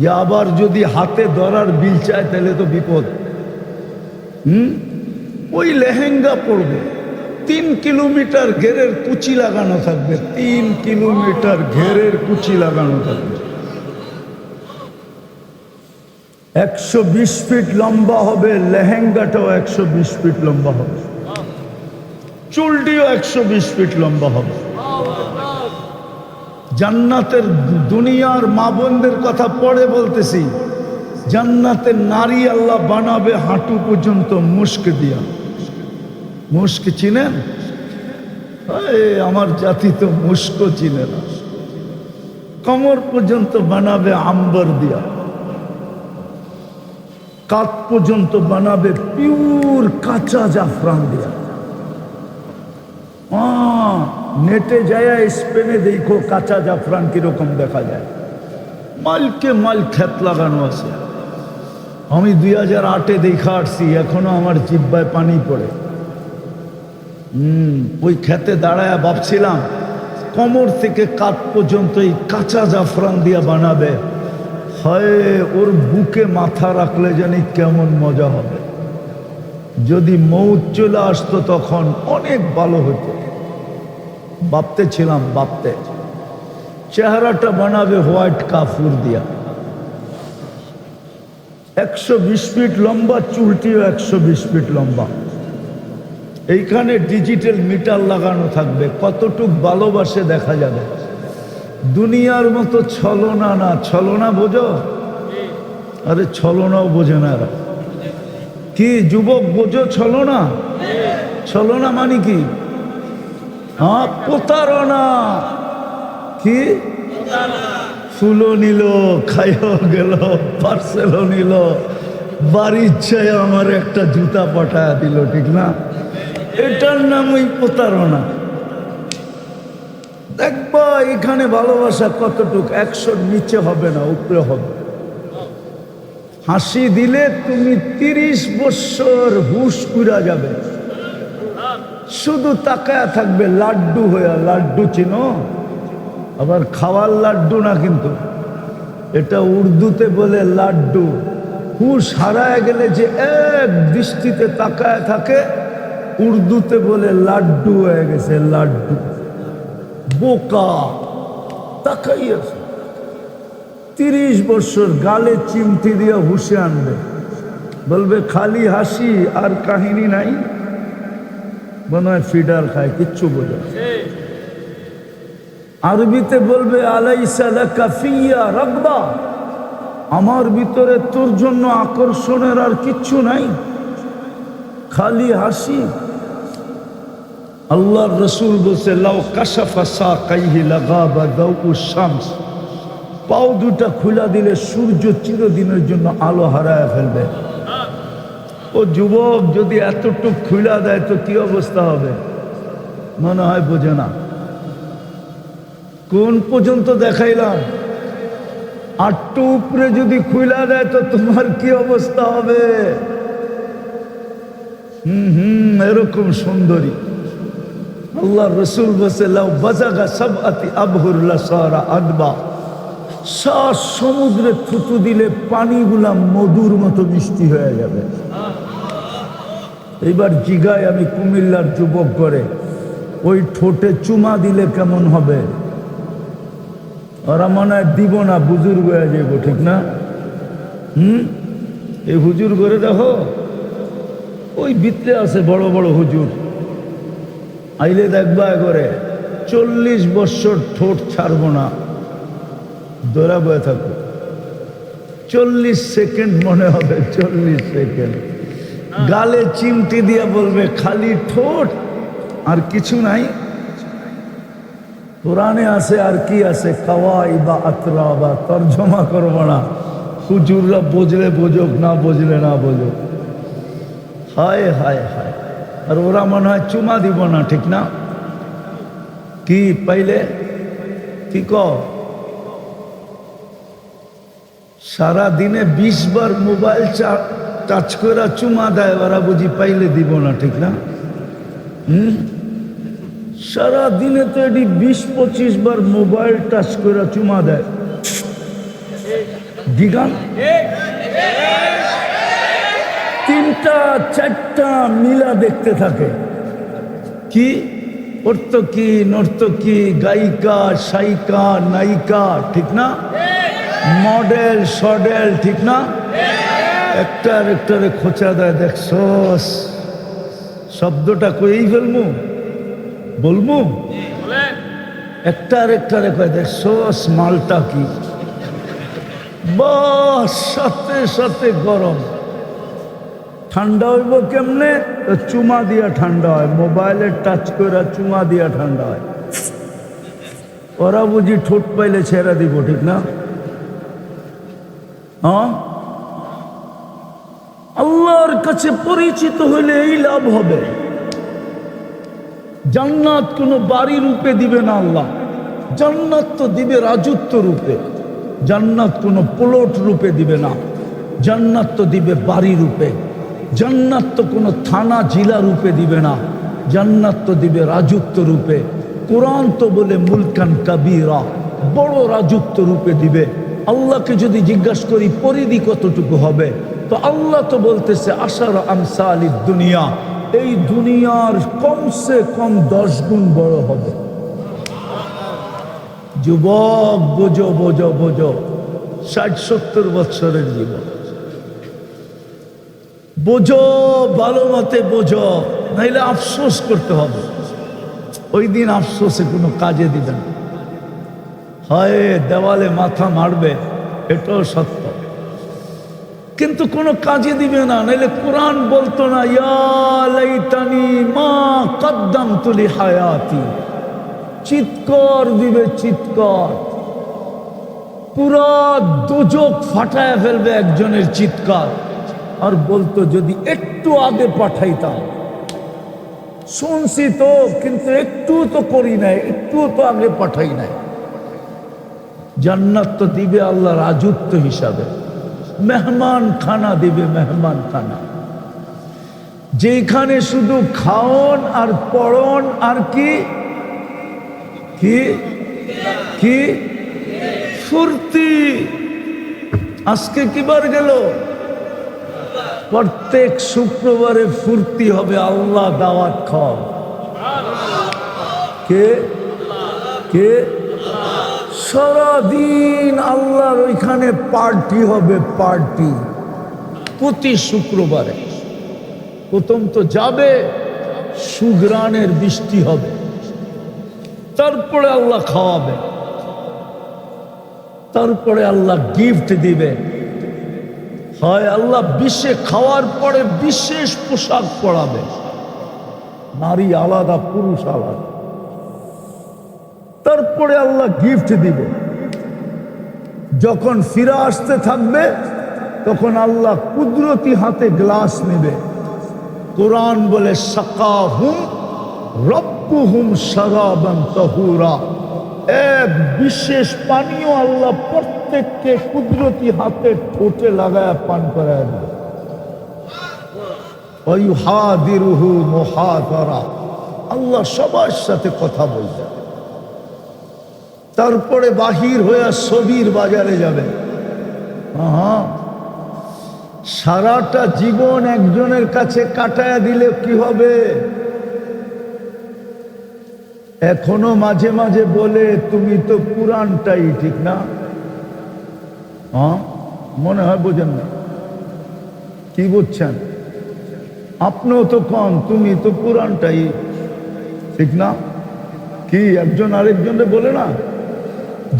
যে আবার যদি হাতে ধরার বিল চায় তাহলে তো বিপদ। ওই লেহেঙ্গা পড়বে, 3 কিলোমিটার ঘেরের কুচি লাগানো থাকবে, 3 কিলোমিটার ঘেরের কুচি লাগানো থাকবে। 120 ফিট লম্বা হবে লেহেঙ্গাটাও, 120 ফিট লম্বা হবে, চুলটিও 120 ফিট লম্বা হবে। জান্নাতের দুনিয়ার মা বোনদের কথা পরে বলতেছি। জান্নাতের নারী আল্লাহ বানাবে হাঁটু পর্যন্ত মুস্ক দিয়া। মুস্ক চিনেন? আমার জাতি তো মুস্ক চিনে না। কোমর পর্যন্ত বানাবে আম্বর দিয়া, কাত পর্যন্ত বানাবে পিওর কাঁচা জাফরান দিয়া। নেটে যায় স্পেনে দেখো কাঁচা জাফরান কিরকম দেখা যায়, মালকে মাল ক্ষেত লাগানো আছে। আমি 2008-এ দেখা আসছি, এখনো আমার জিহ্বায় পানি পড়ে। ওই ক্ষেতে দাঁড়ায় ভাবছিলাম কোমর থেকে কাত পর্যন্ত এই কাঁচা জাফরান দিয়া বানাবে। হয় ওর বুকে মাথা রাখলে জানি কেমন মজা হবে। যদি মৌত চলে আসতো তখন অনেক ভালো হতো। ভাবতে ছিলাম, ভাবতে চেহারাটা বানাবে হোয়াইট কাফুর দিয়া, 120 ফিট লম্বা, চুলটিও 120 ফিট লম্বা। এইখানে ডিজিটাল মিটার লাগানো থাকবে, কতটুক ভালোবাসে দেখা যাবে। দুনিয়ার মতো ছলনা না। ছলনা বোঝো? আরে ছলনাও বোঝে না এরা। কি যুবক বোঝো ছলনা? ছলনা মানে কি? হ্যাঁ, প্রতারণা। কি? ফুলও নিল, খাইও গেল, পার্সেলও নিল, বাড়ির চাই আমার একটা জুতা পাঠায় দিল, ঠিক না? এটার নামই প্রতারণা। দেখবা এখানে ভালোবাসা কতটুক, 100-র নিচে হবে না, উপরে হবে। হাসি দিলে তুমি 30 বছর হুশ উড়া যাবে, শুধু তাকায়া থাকবে লাড্ডু হইয়া। লাড্ডু চিনো? আবার খাওয়ার লাড্ডু না কিন্তু, এটা উর্দুতে বলে লাড্ডু। হুশ হারায় গেলে যে এক দৃষ্টিতে তাকায় থাকে, উর্দুতে বলে লাড্ডু হয়ে গেছে। লাড্ডু বোকা তাকাইয়াছে। 30 বছর গালে চিমটি দিয়ে হুশে আনবে, বলবে খালি হাসি আর কাহিনী নাই। মনে হয় ফিডার খায়, কিচ্ছু বোঝে। আরবিতে বলবে আলাইসা লাকা ফিয়া রাগবা, আমার ভিতরে তোর জন্য আকর্ষণের আর কিচ্ছু নাই, খালি হাসি। আল্লাহর রাসূল বলছে লাউ কাশাফা সাকাইহি লাগাবা দাউউশ শামস, পাও দুটা খুলা দিলে সূর্য চিরদিনের জন্য আলো হারায় ফেলবে। ও যুবক যদি এতটুক খুলা দেয় তো কি অবস্থা হবে? মনে হয় বোঝে না। কোন পর্যন্ত দেখাইলাম? আটটু উপরে যদি খুলা দেয় তো তোমার কি অবস্থা হবে? এরকম সুন্দরী। আল্লাহ রসুল বলছে লাউ বাজাগা সাবআতি আবহুর লাসারা আদবা, 7 সমুদ্রে থুতু দিলে পানিগুলা মধুর মতো মিষ্টি হয়ে যাবে। এইবার জিগায় আমি কুমিল্লার যুবক করে, ওই ঠোঁটে চুমা দিলে কেমন হবে? ওরা মনে হয় দিব না, বুজুর্গ হয়ে যাইব, ঠিক না? এই হুজুর করে দেখো, ওই ভিতরে আছে বড় বড় হুজুর, আইলে দেখবা করে 40 বছর ঠোঁট ছাড়বো না, দৌড়া বয়ে থাকো। 40 সেকেন্ড মনে হবে, 40 সেকেন্ড গালে চিমটি দিয়া বলবে খালি ঠোঁট আর কিছু নাই। কোরআনে আছে আর কি আছে? কাওয়াই বা আতরা বা তর্জমা করবো না, হুজুররা বুঝলে বুঝুক, না বুঝলে না বুঝুক। হায় হায় হায়। আর ওরা মনে হয় চুমা দিব না, ঠিক না? কি পাইলে কি কও? সারা দিনে 20 বার মোবাইল টাচ করে চুমা দেয়, ওরা বুঝি পাইলে দিব না, ঠিক না? সারা দিনে তো এটি 20-25 বার মোবাইল টাচ করে চুমা দেয়। দিগান 3টা-4টা মিলা দেখতে থাকে। কি অর্থকি নর্তকী, গায়িকা, সাইকা, নায়িকা, ঠিক না? মডেল সডেল, ঠিক না? একটার একটারে খোঁচা দেয়। দেখছস শব্দটা কই ফেলমু, বলমু? একটার একটারে কয় দেখছস মালটা কি। বাস সাথে সাথে গরম। ঠান্ডা হইব কেমনে? চুমা দিয়া ঠান্ডা হয়, মোবাইলে টাচ করে চুমা দিয়া ঠান্ডা হয়। ওরা বুঝি ঠোঁট পাইলে ছেড়া দিব, ঠিক না? হ্যাঁ, আল্লাহর কাছে পরিচিত হইলে এই লাভ হবে। জান্নাত কোনো বাড়ি রূপে দিবে না আল্লাহ, জান্নাত তো দিবে রাজত্ব রূপে। জান্নাত কোনো প্লট রূপে দিবে না, জান্নাত তো দিবে বাড়ি রূপে। জান্নাত তো কোনো থানা জেলা রূপে দিবে না, জান্নাত তো দিবে রাজত্ব রূপে। কোরআন তো বলে মুলকান কাবীরা, বড় রাজত্ব রূপে দিবে। আল্লাহকে যদি জিজ্ঞাসা করি পরিধি কতটুকু হবে, তো আল্লাহ তো বলতেছে আশার আমসালিদ দুনিয়া, এই দুনিয়ার কমসে কম 10 গুণ বড় হবে। যুবক বোঝো বোঝো বোঝো, 60-70 বছরের জীবন। বোঝো, ভালো মতে বোঝো, নাইলে আফসোস করতে হবে। ওই দিন আফসোসে কোনো কাজে দিবে না। হয় দেওয়ালে মাথা মারবে, এটাও সত্য, কিন্তু কোনো কাজে দিবে না। নাইলে কোরআন বলতো না, ইয়া লাইতানি মা কদ্দামতু লিহায়াতি। চিৎকার দিবে, চিৎকার, পুরা দোজক ফাটায় ফেলবে একজনের চিৎকার। আর বলতো যদি একটু আগে পাঠাইতাম। শুনছি তো, কিন্তু একটু তো করি নাই, একটু তো আগে পাঠাই নাই। জান্নাত তো দিবে আল্লাহ রাজত্ব হিসাবে, মেহমান খানা দিবে, মেহমান খানা, যেখানে শুধু খাওন আর পড়ন আর কি কি কি ফুর্তি। আজকে কিবার গেল? প্রত্যেক শুক্রবারে ফুর্তি হবে, আল্লাহ দাওয়াত খাওয়া। কে কে? সারাদিন আল্লাহর ওইখানে পার্টি হবে, পার্টি প্রতি শুক্রবারে। প্রথম তো যাবে, সুগ্রানের বৃষ্টি হবে, তারপরে আল্লাহ খাওয়াবে, তারপরে আল্লাহ গিফট দিবে। হয় আল্লাহ খাওয়ার পরে বিশেষ পোশাক পরাবে, নারী আলাদা, পুরুষ আলাদা, তারপরে আল্লাহ গিফট দিবে। যখন ফিরে আসতে থাকবে তখন আল্লাহ কুদরতি হাতে গ্লাস নেবে। কোরআন বলে সাকাহুম রব্বুহুম শারাবান তাহুরা, এক বিশেষ পানীয় আল্লাহ প্রত্যেককে কুদরতি হাতে ঠোঁটে লাগায় পান করায় দেবে। ওয়ায়ুহাদিরুহু মুহাদারা, আল্লাহ সবার সাথে কথা বলবে। তারপরে বাহির হয়ে ছবির বাজারে যাবে। সারাটা জীবন একজনের কাছে কাটায়া দিলে কি হবে? এখনো মাঝে মাঝে বলে তুমি তো পুরানটাই, ঠিক না? মনে হয় বোঝেন না। কি বুঝছেন? আপনিও তো কম, তুমি তো পুরানটাই, ঠিক না? কি একজন আরেকজনকে বলে না?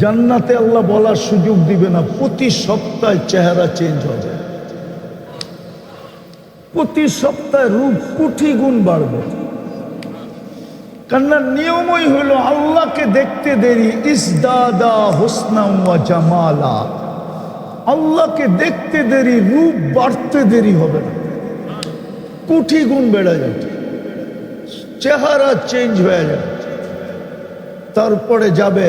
জান্নাতে আল্লাহ বলার সুযোগ দিবে না, প্রতি সপ্তাহে চেহারা চেঞ্জ হবে, প্রতি সপ্তাহে রূপ কোটি গুণ বাড়বে। কারণ নিয়মই হলো আল্লাহকে দেখতে দেরি, ইসদাদা হুসনা ওয়া জামালা। আল্লাহকে দেখতে দেরি, রূপ বাড়তে দেরি হবে না, কোটি গুণ বেড়ে যাবে, চেহারা চেঞ্জ হয়ে যাবে। তারপরে যাবে।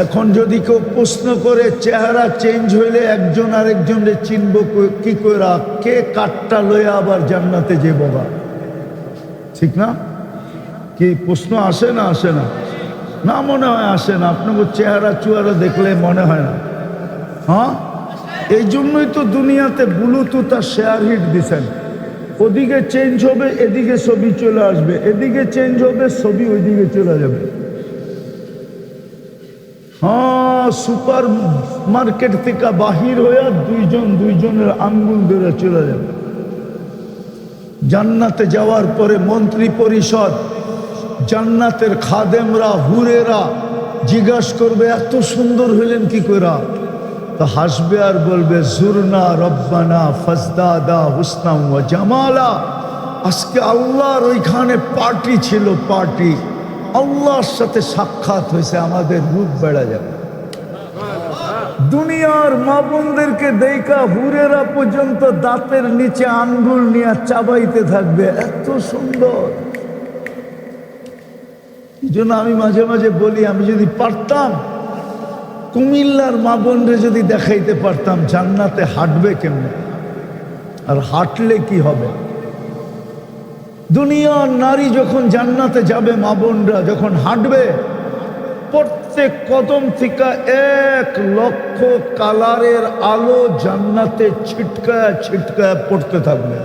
এখন যদি কেউ প্রশ্ন করে চেহারা চেঞ্জ হইলে একজন আরেকজনের চিনব কি করে, কে কাঠটা লয়ে আবার জান্নাতে যে বাবা, ঠিক না? কি প্রশ্ন আসে না? আসে না? না মনে হয় আসে না। আপনাকে চেহারা চুয়ারা দেখলে মনে হয় না? হ্যাঁ, এই জন্যই তো দুনিয়াতে ব্লুটুথ আর শেয়ার হিট দিছেন। ওদিকে চেঞ্জ হবে, এদিকে ছবি চলে আসবে, এদিকে চেঞ্জ হবে, ছবি ওইদিকে চলে যাবে। হ্যাঁ, সুপার মার্কেট থেকে বাহির হয়ে দুইজনের আঙ্গুল ধরে চলে যাবে। জান্নাতে যাওয়ার পরে মন্ত্রী পরিষদ, জান্নাতের খাদেমরা, হুরেরা জিজ্ঞাসা করবে এত সুন্দর হইলেন কি করে? তো হাসবে আর বলবে জুরনা রব্বানা ফাজদাদা হুসনা ওয়া জামালা। আজকে আল্লাহর ওইখানে পার্টি ছিল, পার্টি, আল্লাহর সাথে সাক্ষাৎ হয়েছে, আমাদের রূপ বেড়ে যাবে। দুনিয়ার মা বোনদেরকে দেখা হুরেরা পর্যন্ত দাঁতের নিচে আঙ্গুল নিয়ে চাবাইতে থাকবে, এত সুন্দর। এই জন্য আমি মাঝে মাঝে বলি, আমি যদি পারতাম কুমিল্লার মা বোনরে যদি দেখাইতে পারতাম জান্নাতে হাঁটবে কেমনে, আর হাঁটলে কি হবে। দুনিয়ার নারী যখন জান্নাতে যাবে, মা বোনরা যখন হাঁটবে, প্রত্যেক কদম থেকে 1,00,000 কালারের আলো জান্নাতে ছিটকায় ছিটকায় পড়তে থাকবে।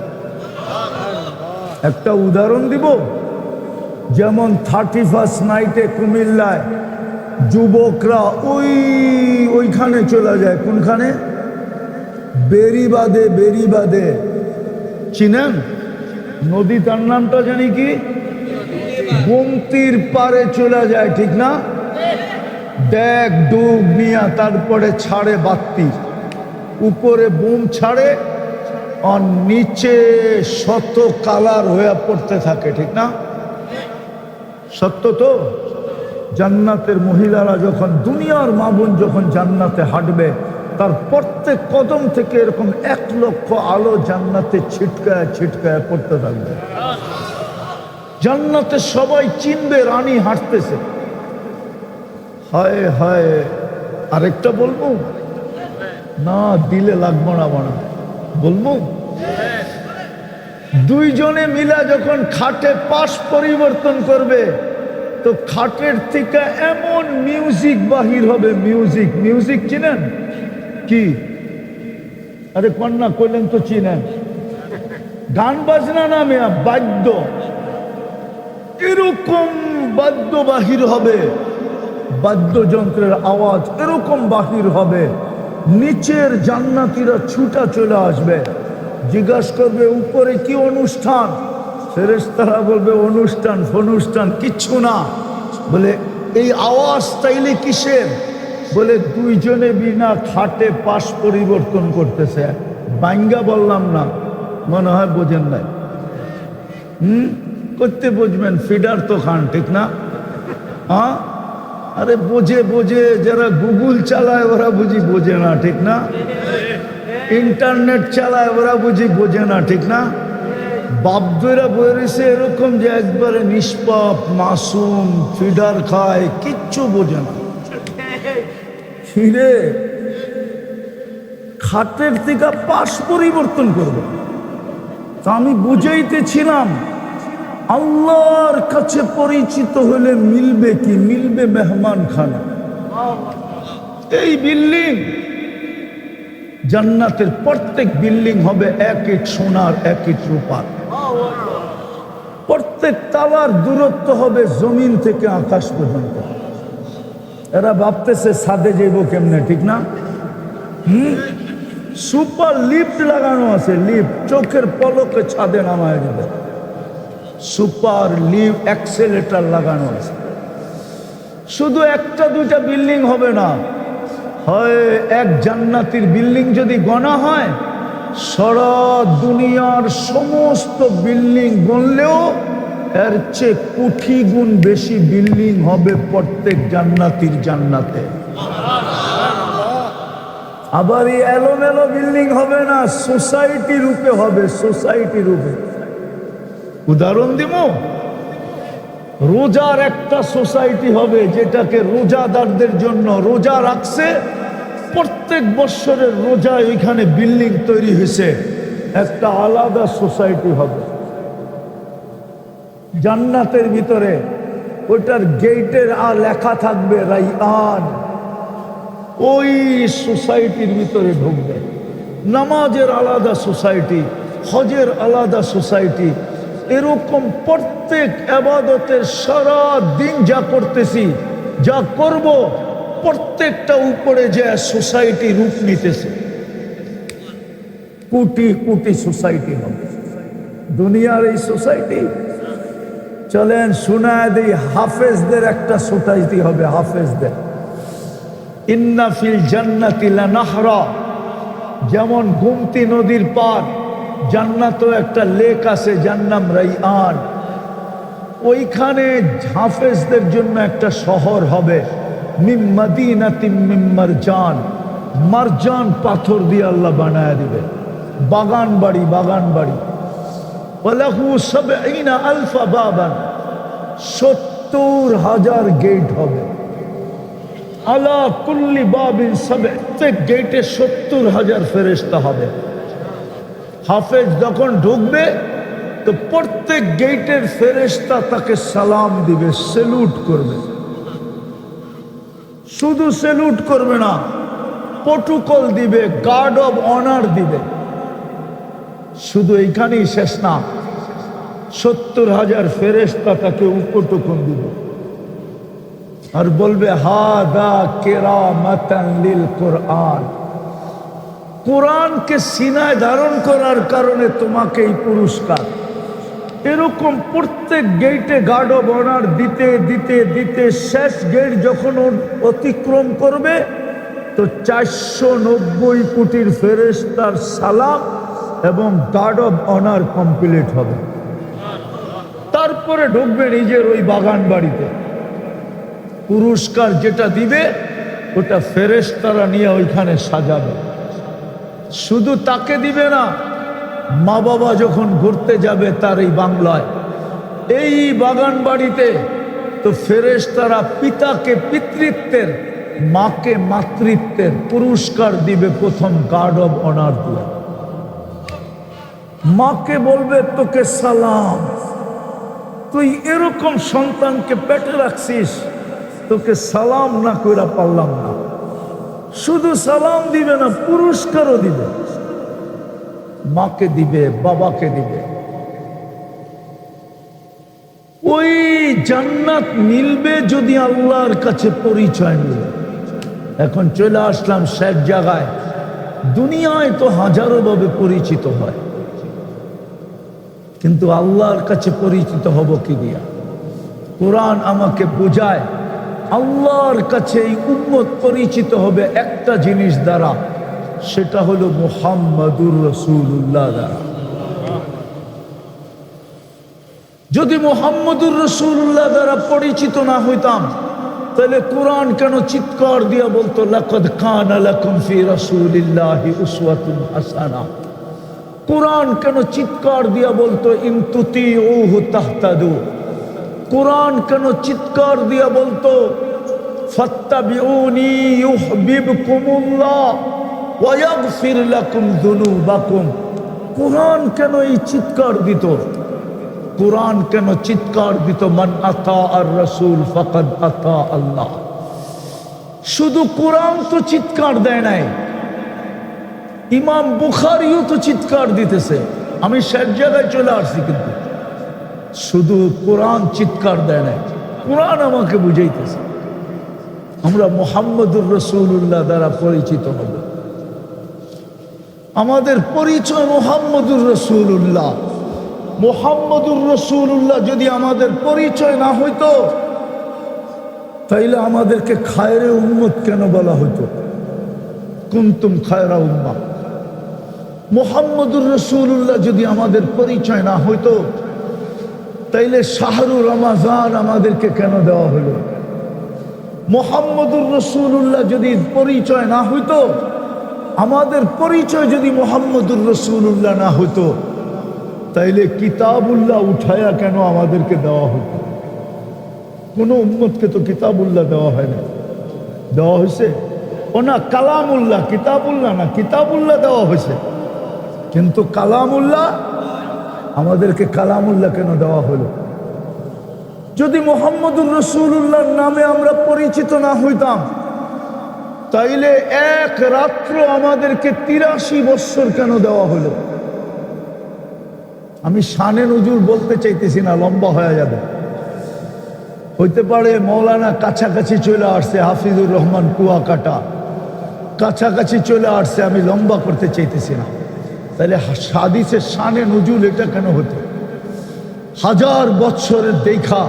একটা উদাহরণ দিব, যেমন 31st নাইটে কুমিল্লায় যুবকরা ওইখানে চলে যায়, কোনখানে? বেরিবাদে চিনেন? নদী তার নামটা জানি কি? গোমতীর পারে চলে যায়, ঠিক না? দেখ ডুব মিয়া, তারপরে ছাড়ে বাতি, উপরে বুম ছাড়ে আর নিচে শত কালার হয়ে পড়তে থাকে, ঠিক না? সত্য তো? জান্নাতের মহিলারা যখন, দুনিয়ার মা বোন যখন জান্নাতে হাঁটবে, তার প্রত্যেক কদম থেকে এরকম 1 লক্ষ আলো জান্নাতে ছিটকায় ছিটকায় পড়তে থাকবে। জান্নাতে সবাই চিনবে রানী হাঁটতেছে। হায় হায়, আরেকটা বলবো না? দিলে লাগবো না বানা, বলবো? দুইজনে মিলা যখন খাটে পাশ পরিবর্তন করবে, তো খাটের থেকে এমন মিউজিক বাহির হবে। মিউজিক, মিউজিক চিনেন কি? আরে কন্যা কইলেন তো চিনেন। গান বাজনা না মেয়া, বাদ্য। এরকম বাদ্য বাহির হবে, বাদ্যযন্ত্রের আওয়াজ এরকম বাহির হবে, নিচের জান্নাতীরা ছুটা চলে আসবে, জিজ্ঞাসা করবে উপরে কি অনুষ্ঠান? ফেরেশতারা বলবে অনুষ্ঠান ফনুষ্ঠান কিচ্ছু না। বলে এই আওয়াজ তাইলে কিসের? বলে দুইজনে বিনা খাটে পাশ পরিবর্তন করতেছে। বাঙ্গা বললাম না, মনে হয় বোঝেন নাই। করতে বুঝবেন, ফিডার তো খান, ঠিক না? হ্যাঁ, আরে বোঝে বোঝে, যারা গুগল চালায় ওরা বুঝি বোঝে না, ঠিক না? ইন্টারনেট চালায় ওরা বুঝি বোঝে না, ঠিক না? বাপদুরা বলেছে এরকম যে একবারে নিষ্পাপ মাসুম, ফিডার খায়, কিচ্ছু বোঝে না। ফিরে খাটের থেকে পাশ পরিবর্তন করবে। তা আমি বুঝাইতেছিলাম, আল্লাহর কাছে পরিচিত হলে মিলবে কি? মিলবে মেহমান খানা। এই বিল্ডিং, জান্নাতের প্রত্যেক বিল্ডিং হবে 1 ইট সোনার 1 ইট রূপার। প্রত্যেক তালার দূরত্ব হবে জমিন থেকে আকাশ পর্যন্ত। এরা ভাবতেছে ছাদে যাইব কেমনে, ঠিক না? সুপার লিফট লাগানো আছে, লিফট চোখের পলকে ছাদে নামায় দেবে। সুপার লিফট অ্যাক্সেলেটার লাগানো আছে। শুধু 1টা 2টা বিল্ডিং হবে না, হয় এক জান্নাতির বিল্ডিং যদি গণা হয়, সারা দুনিয়ার সমস্ত বিল্ডিং গণলেও এর চেয়ে কোটি গুণ বেশি বিল্ডিং হবে প্রত্যেক জান্নাতির জান্নাতে। আবার এই এলোমেলো বিল্ডিং হবে না, সোসাইটি রূপে হবে, সোসাইটি রূপে। উদাহরণ দিব, রোজার একটা সোসাইটি হবে, যেটাকে রোজাদারদের জন্য রোজা রাখছে, প্রত্যেক বছরের রোজা ওইখানে বিল্ডিং তৈরি হয়েছে, একটা আলাদা সোসাইটি হবে জান্নাতের ভিতরে। ওইটার গেটের লেখা থাকবে রাইয়ান। ওই সোসাইটির ভিতরে ঢুকবে। নামাজের আলাদা সোসাইটি, হজের আলাদা সোসাইটি। এরকম প্রত্যেক ইবাদতের সারা দিন যা করতেছি, যা করব, প্রত্যেকটা উপরে যে সোসাইটি রূপ নিতেছে। কোটি কোটি সোসাইটি হবে দুনিয়ার এই সোসাইটি। চলেন শোনায় দিই, হাফেজদের একটা সোসাইটি হবে, হাফেজদের। ইন্না ফিল জান্নাতি লানাহরা, যেমন গোমতী নদীর পার জান্নাতও একটা লেক আছে, যার নাম রাইয়ান। ওইখানে হাফেজদের জন্য একটা শহর হবে, মিন মদিনাতিন মিন মারজান, মারজান পাথর দিয়ে আল্লাহ বানায় দিবে। বাগান বাড়ি, বাগান বাড়ি। ওয়ালাহু ৭০,০০০ বাবান, ৭০,০০০ গেট হবে। আলা কুল্লি বাবিন ৭০, প্রত্যেক গেটে ৭০,০০০ ফেরেশতা হবে। হাফেজ যখন ঢুকবে তো প্রত্যেক গেটের ফেরেশতা তাকে সালাম দিবে, সেলুট করবে। শুধু সেলুট করবে না, প্রটোকল দিবে, গার্ড অব অনার দিবে। শুধু এইখানেই শেষ না, ৭০,০০০ ফেরেশতা তাকে উপটোকন দিবে আর বলবে হাদা কিরামাতান লিল কুরআন, কোরআনকে সিনায় ধারণ করার কারণে তোমাকে এই পুরস্কার। এরকম প্রত্যেক গেটে গার্ড অব অনার দিতে দিতে দিতে শেষ গেট যখন অতিক্রম করবে তো 490 কোটির ফেরেশতার সালাম এবং গার্ড অব অনার কমপ্লিট হবে। তারপরে ঢুকবে নিজের ওই বাগান বাড়িতে। পুরস্কার যেটা দিবে ওটা ফেরেশতারা নিয়ে ওইখানে সাজাবে। শুধু তাকে দিবে না, মা বাবা যখন ঘুরতে যাবে তার এই বাংলায়, এই বাগান বাড়িতে, তো ফেরেশতারা পিতাকে পিতৃত্বের, মাকে মাতৃত্বের পুরস্কার দিবে প্রথম গার্ড অব অনার দিয়ে। মাকে বলবে তোকে সালাম, তুই এরকম সন্তানকে পেটে রাখছিস, তোকে সালাম না কইরা পারলাম না। শুধু সালাম দিবে না, পুরস্কারও দিবে, মাকে দিবে, বাবাকে দিবে। ওই জান্নাত মিলবে যদি আল্লাহর কাছে পরিচয় মিলে। এখন চলে আসলাম শেষ জায়গায়। দুনিয়ায় তো হাজারো ভাবে পরিচিত হয়, কিন্তু আল্লাহর কাছে পরিচিত হব কি দিয়া? কোরআন আমাকে বোঝায় আল্লাহর কাছে এই উম্মত পরিচিত হবে একটা জিনিস দ্বারা, সেটা হলো মুহাম্মাদুর রাসূলুল্লাহ দ্বারা। যদি মুহাম্মাদুর রাসূলুল্লাহ দ্বারা পরিচিত না হইতাম তাহলে কোরআন কেন চিৎকার দিয়া বলতো লাকাদ কানা লাকুম ফি রাসূলিল্লাহি উসওয়াতুন হাসানা? কোরআন কেন চিৎকার দিয়া বলতো ইন তুতিউহু তাহতাদু? কোরআন কেন চিৎকার দিয়া বলতো ফাত্তাবিউনি ইউহিব্বুকুমুল্লাহ ওয়া ইয়াগফির লাকুম যুনুবাকুম? কোরআন কেন এই চিৎকার দিত? কোরআন কেন চিৎকার দিত মান আতা আর রাসূল ফাকাদ আতা আল্লাহ? শুধু কোরআন তো চিৎকার দেয় নাই, ইমাম বুখারীও তো চিৎকার দিতেছে। আমি শেষ জায়গায় চলে আসছি, কিন্তু শুধু কোরআন চিৎকার দেয় নাই, কোরআন আমাকে বুঝাইতেছে আমরা মুহাম্মাদুর রাসূলুল্লাহ দ্বারা পরিচিত হব। আমাদের পরিচয় মুহাম্মাদুর রাসূলুল্লাহ। মুহাম্মাদুর রাসূলুল্লাহ যদি আমাদের পরিচয় না হইতো তাইলে আমাদেরকে খায়রে উম্মত কেন বলা হতো? কুনতুম খায়রা উম্মাহ। মুহাম্মাদুর রাসূলুল্লাহ যদি আমাদের পরিচয় না হইতো তাইলে শাহরু রমাজান আমাদেরকে কেন দেওয়া হলো? মুহাম্মাদুর রাসূলুল্লাহ যদি পরিচয় না হইতো, আমাদের পরিচয় যদি মুহাম্মাদুর রাসূলুল্লাহ না হইতো, তাইলে কিতাবুল্লাহ উঠায়া কেন আমাদেরকে দেওয়া হতো? কোন উম্মতকে তো কিতাবুল্লাহ দেওয়া হয় না। দেওয়া হয়েছে ও না কালামুল্লাহ, কিতাবুল্লাহ না, কিতাবুল্লাহ দেওয়া হয়েছে, কিন্তু কালামুল্লাহ আমাদেরকে কালামুল্লাহ কেন দেওয়া হলো? যদি মুহাম্মাদুর রাসূলুল্লাহর নামে আমরা পরিচিত না হইতাম তাইলে এক রাত্র আমাদেরকে 83 বৎসর কেন দেওয়া হলো? আমি শানে নজুল বলতে চাইতেছি না, লম্বা হয়ে যাবে। হইতে পারে মৌলানা কাছাকাছি চলে আসছে, হাফিজুর রহমান কুয়াকাটা কাছাকাছি চলে আসছে, আমি লম্বা করতে চাইতেছি না। তাহলে হাদিসের শানে নজুল এটা কেন হতো? হাজার বৎসরের দেখা,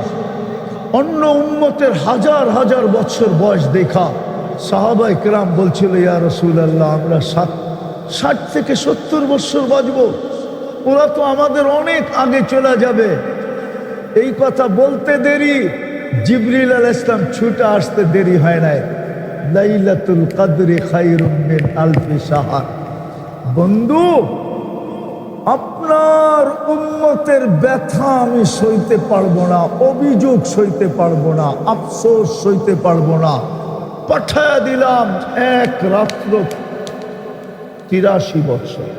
অন্য উম্মতের হাজার হাজার বৎসর বয়স দেখা সাহাবায়ে কেরাম বলছিল ইয়া রাসূলুল্লাহ আমরা 60 থেকে 70 বৎসর বাঁচব, ওরা তো আমাদের অনেক আগে চলে যাবে। এই কথা বলতে দেরি, জিবরিল আলাইহিস সালাম ছুটে আসতে দেরি হয় নাই। লাইলাতুল কদরি খায়রুম মিন আলফি শাহর। বন্ধু, আপনার উম্মতের ব্যথা আমি সইতে পারবো না, অভিযোগ সইতে পারবো না, আফসোস সইতে পারবো না, পাঠায়া দিলাম এক রাত্র 83 বছর।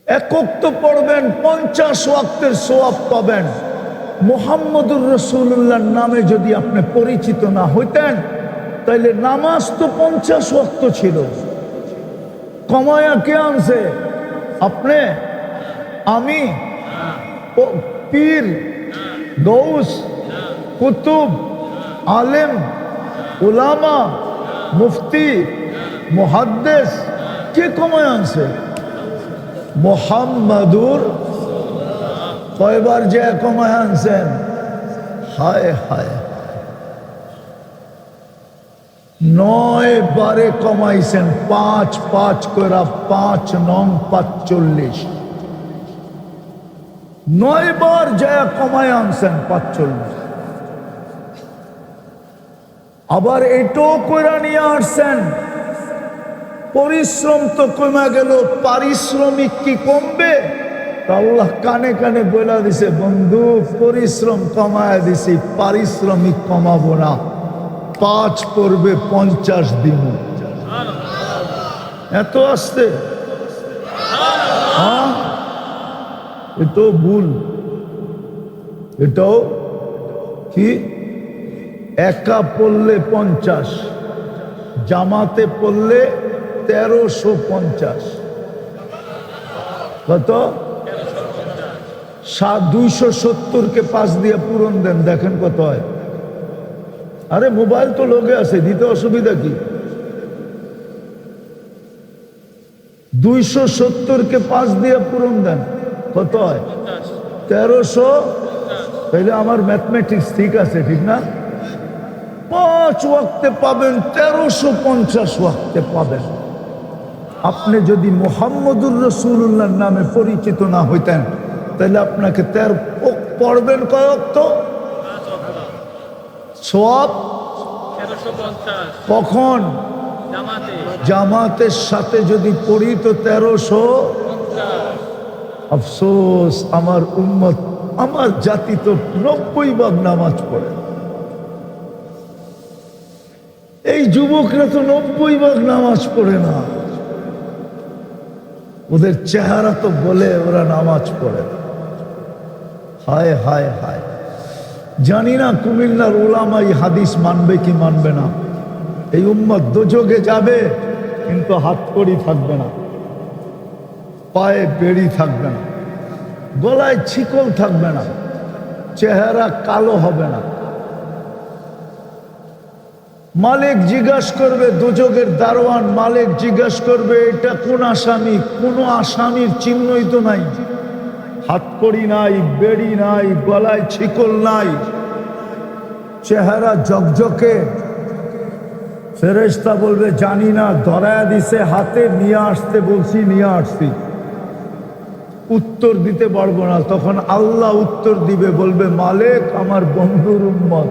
একক তো পড়বেন, 50 ওয়াক্তের সওয়াব পাবেন। মুহাম্মাদুর রাসূলুল্লাহর নামে যদি আপনি পরিচিত না হইতেন তাইলে নামাজ তো 50 ওয়াক্ত ছিল, কমায়া কে আনছে? আপনি, আমি, পীর, গৌস, কুতুব, আলেম, উলামা, মুফতি মুহাদ্দিস কে কমায় আনছে? মুহাম্মাদুর কয়বার যে কমায় আনছেন? হায় হায়, 9 বারে কমাইছেন, 5 5 করে 5 নং 45, 9 বার যা কমায় আনছেন 45। আবার এটাও কইরা নিয়ে আসছেন, পরিশ্রম তো কমে গেল, পারিশ্রমিক কি কমবে? আল্লাহ কানে কানে বলে দিছে, বন্ধু পরিশ্রম কমায় দিছি, পারিশ্রমিক কমাবো না, 5 পড়বে 50 দিন। এত আসতে এটাও ভুল, এটাও কি? একা পড়লে 50, জামাতে পড়লে 1350। কত? 270-কে 5 দিয়ে পূরণ দেন, দেখেন কত হয়। আরে মোবাইল তো লোকে আছে, দিতে অসুবিধা কি? 270-কে 5 দিয়ে পূরণ দেন, কত হয়? 1300। তাইলে আমার ম্যাথমেটিক্স ঠিক আছে, ঠিক না? 5 ওয়াক্তে পাবেন, 1350 ওয়াক্তে পাবেন। আপনি যদি মুহাম্মদুর রাসূলুল্লাহর নামে পরিচিত না হইতেন, তাহলে আপনাকে 13 পড়বেন কয় ওয়াক্ত? সওয়াব 1350। কখন? জামাতের সাথে যদি পড়ি তো 1350। আফসোস, আমার উম্মত, আমার জাতি তো 90 ভাগ নামাজ পড়ে। এই যুবকরা তো 90 ভাগ নামাজ পড়ে না, ওদের চেহারা তো বলে ওরা নামাজ পড়ে। হায় হায় হায়, জানি না কুমিল্লার উলামাই হাদিস মানবে কি মানবে না। এই উম্মত দোজখে যাবে, কিন্তু হাতকড়ি থাকবে না, পায়ে বেড়ি থাকবে না, গলায় ছিকল থাকবে না, চেহারা কালো হবে না। মালিক জিজ্ঞাসা করবে, দোজখের দারোয়ান মালিক জিজ্ঞাসা করবে, এটা কোন আসামি? কোনো আসামির চিহ্নই তো নাই, হাতকড়ি নাই, বেড়ি নাই, গলায় ছিকল নাই, চেহারা ঝকঝকে। ফেরেশতা বলবে, জানি না, ধরায়া দিছে হাতে, নিয়ে আসতে বলছি, নিয়ে আসছি, উত্তর দিতে পারবো না। তখন আল্লাহ উত্তর দিবে, বলবে, মালিক আমার বন্ধুর উম্মত।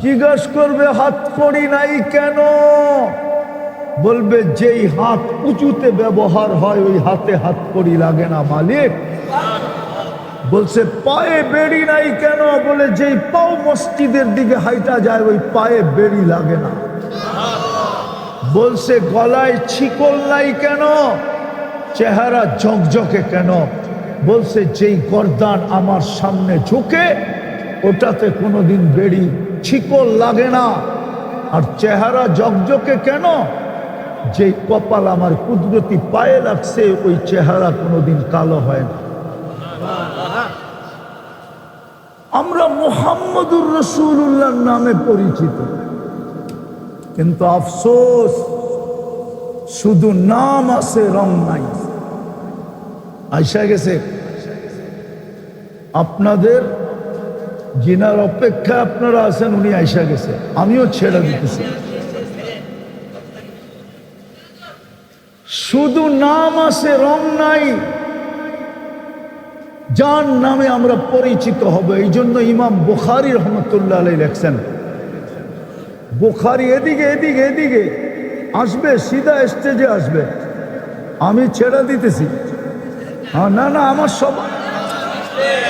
জিজ্ঞাসা করবে, হাত করি নাই কেন? বলবে, যেই হাত উঁচুতে ব্যবহার হয় ওই হাতে হাত করি লাগে না মালিক। বলছে, পায়ে বেড়ি নাই কেন? বলে, যেই পাও মসজিদের দিকে হাইটা যায় ওই পায়ে বেড়ি লাগে না। বলছে, গলায় ছিকল নাই কেন? চেহারা ঝকঝকে কেন? বলছে, যেই গর্দান আমার সামনে ঝুঁকে ওটাতে কোনোদিন বেড়ি ছিকল লাগে না। আর চেহারা ঝকঝকে কেন? যেই কপাল আমার কুদরতি পায়ে লাগছে ওই চেহারা কোনোদিন কালো হয় না। আমরা মুহাম্মদুর রাসূলুল্লাহর নামে পরিচিত, কিন্তু আফসোস শুধু নাম আছে, রং নাই। আইসা গেছে আপনাদের, যিনার অপেক্ষা আপনারা আছেন উনি আইসা গেছে, আমিও ছেড়ে দিতেছি। শুধু নাম আছে, রং নাই। যার নামে আমরা পরিচিত হব, এই জন্য ইমাম বুখারী রহমতুল্লাহ আলাইহি লেখছেন, বুখারী এদিকে এদিকে এদিকে আসবে, সিধা স্টেজে আসবে, আমি ছেড়ে দিতেছি। হ্যাঁ, না না, আমার সব,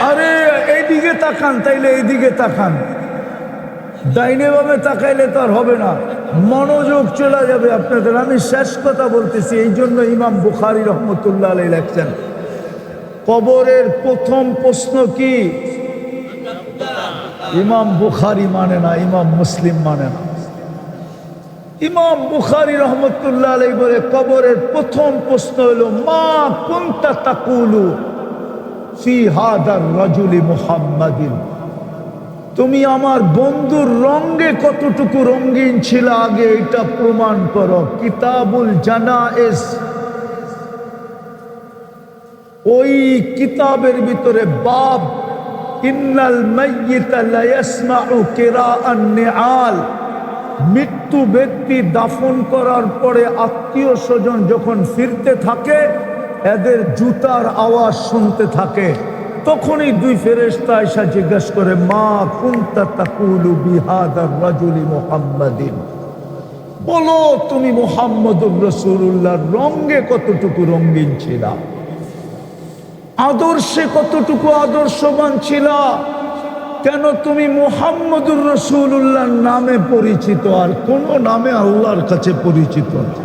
আরে এইদিকে তাকান, তাইলে এইদিকে তাকান, ডাইনে ভাবে তাকাইলে তো আর হবে না, মনোযোগ চলে যাবে আপনাদের। আমি শেষ কথা বলতেছি, এই জন্য ইমাম বুখারী রহমতুল্লাহ আলাইহি লেখছেন, কবরের প্রথম প্রশ্ন কি? ইমাম বুখারী মানে না, ইমাম মুসলিম মানে না। ইমাম বুখারী রহমতুল্লাহ আলাইহি বলে, কবরের প্রথম প্রশ্ন হলো, মা কুনতা তাকুলু ফি হাদার রাজুলি মুহাম্মাদিন। তুমি আমার বন্ধুর রঙে কতটুকু রঙিন ছিল আগে এটা প্রমাণ করো। কিতাবুল জানায়েজ, ওই কিতাবের ভিতরে বাব ইন্নাল মাইয়িতা লা ইয়াসমাউ কিরাআন নিআল, মৃত্যু ব্যক্তি দাফন করার পরে আত্মীয় স্বজন যখন ফিরতে থাকে এদের জুতার আওয়াজ শুনতে থাকে। তখনই দুই ফেরেশতা এসে জিজ্ঞেস করে, মা কুনতা তাকুলু বিহাদার রাজুলি মুহাম্মাদিন, বলো তুমি মুহাম্মদুর রাসূলুল্লাহর রঙে কতটুকু রঙিন ছিল, আদর্শে কতটুকু আদর্শবান ছিল, কেন তুমি মুহাম্মদুর রাসূলুল্লাহর নামে পরিচিত আর কোন নামে আল্লাহর কাছে পরিচিত না।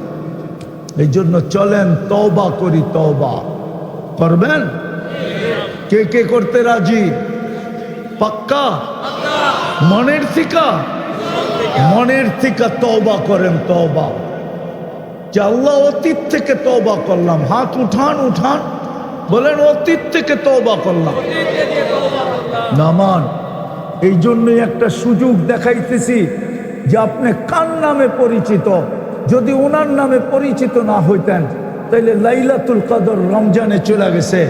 এই জন্য চলেন তওবা করি। তওবা করবেন? কে কে করতে রাজি? পাক্কা? মনের থিকা? মনের থিকা তওবা করেন। তওবা যে আল্লাহ অতীত থেকে তওবা করলাম। হাত উঠান, উঠান, বলেন অতীত থেকে তওবা করলাম। নামান এই জন্যই একটা সুযোগ দেখাইতেছি যে আপনি কার নামে পরিচিত। যদি ওনার নামে পরিচিত না হইতেন তাইলে লাইলাতুল কদর রমজানে চলে গেছে,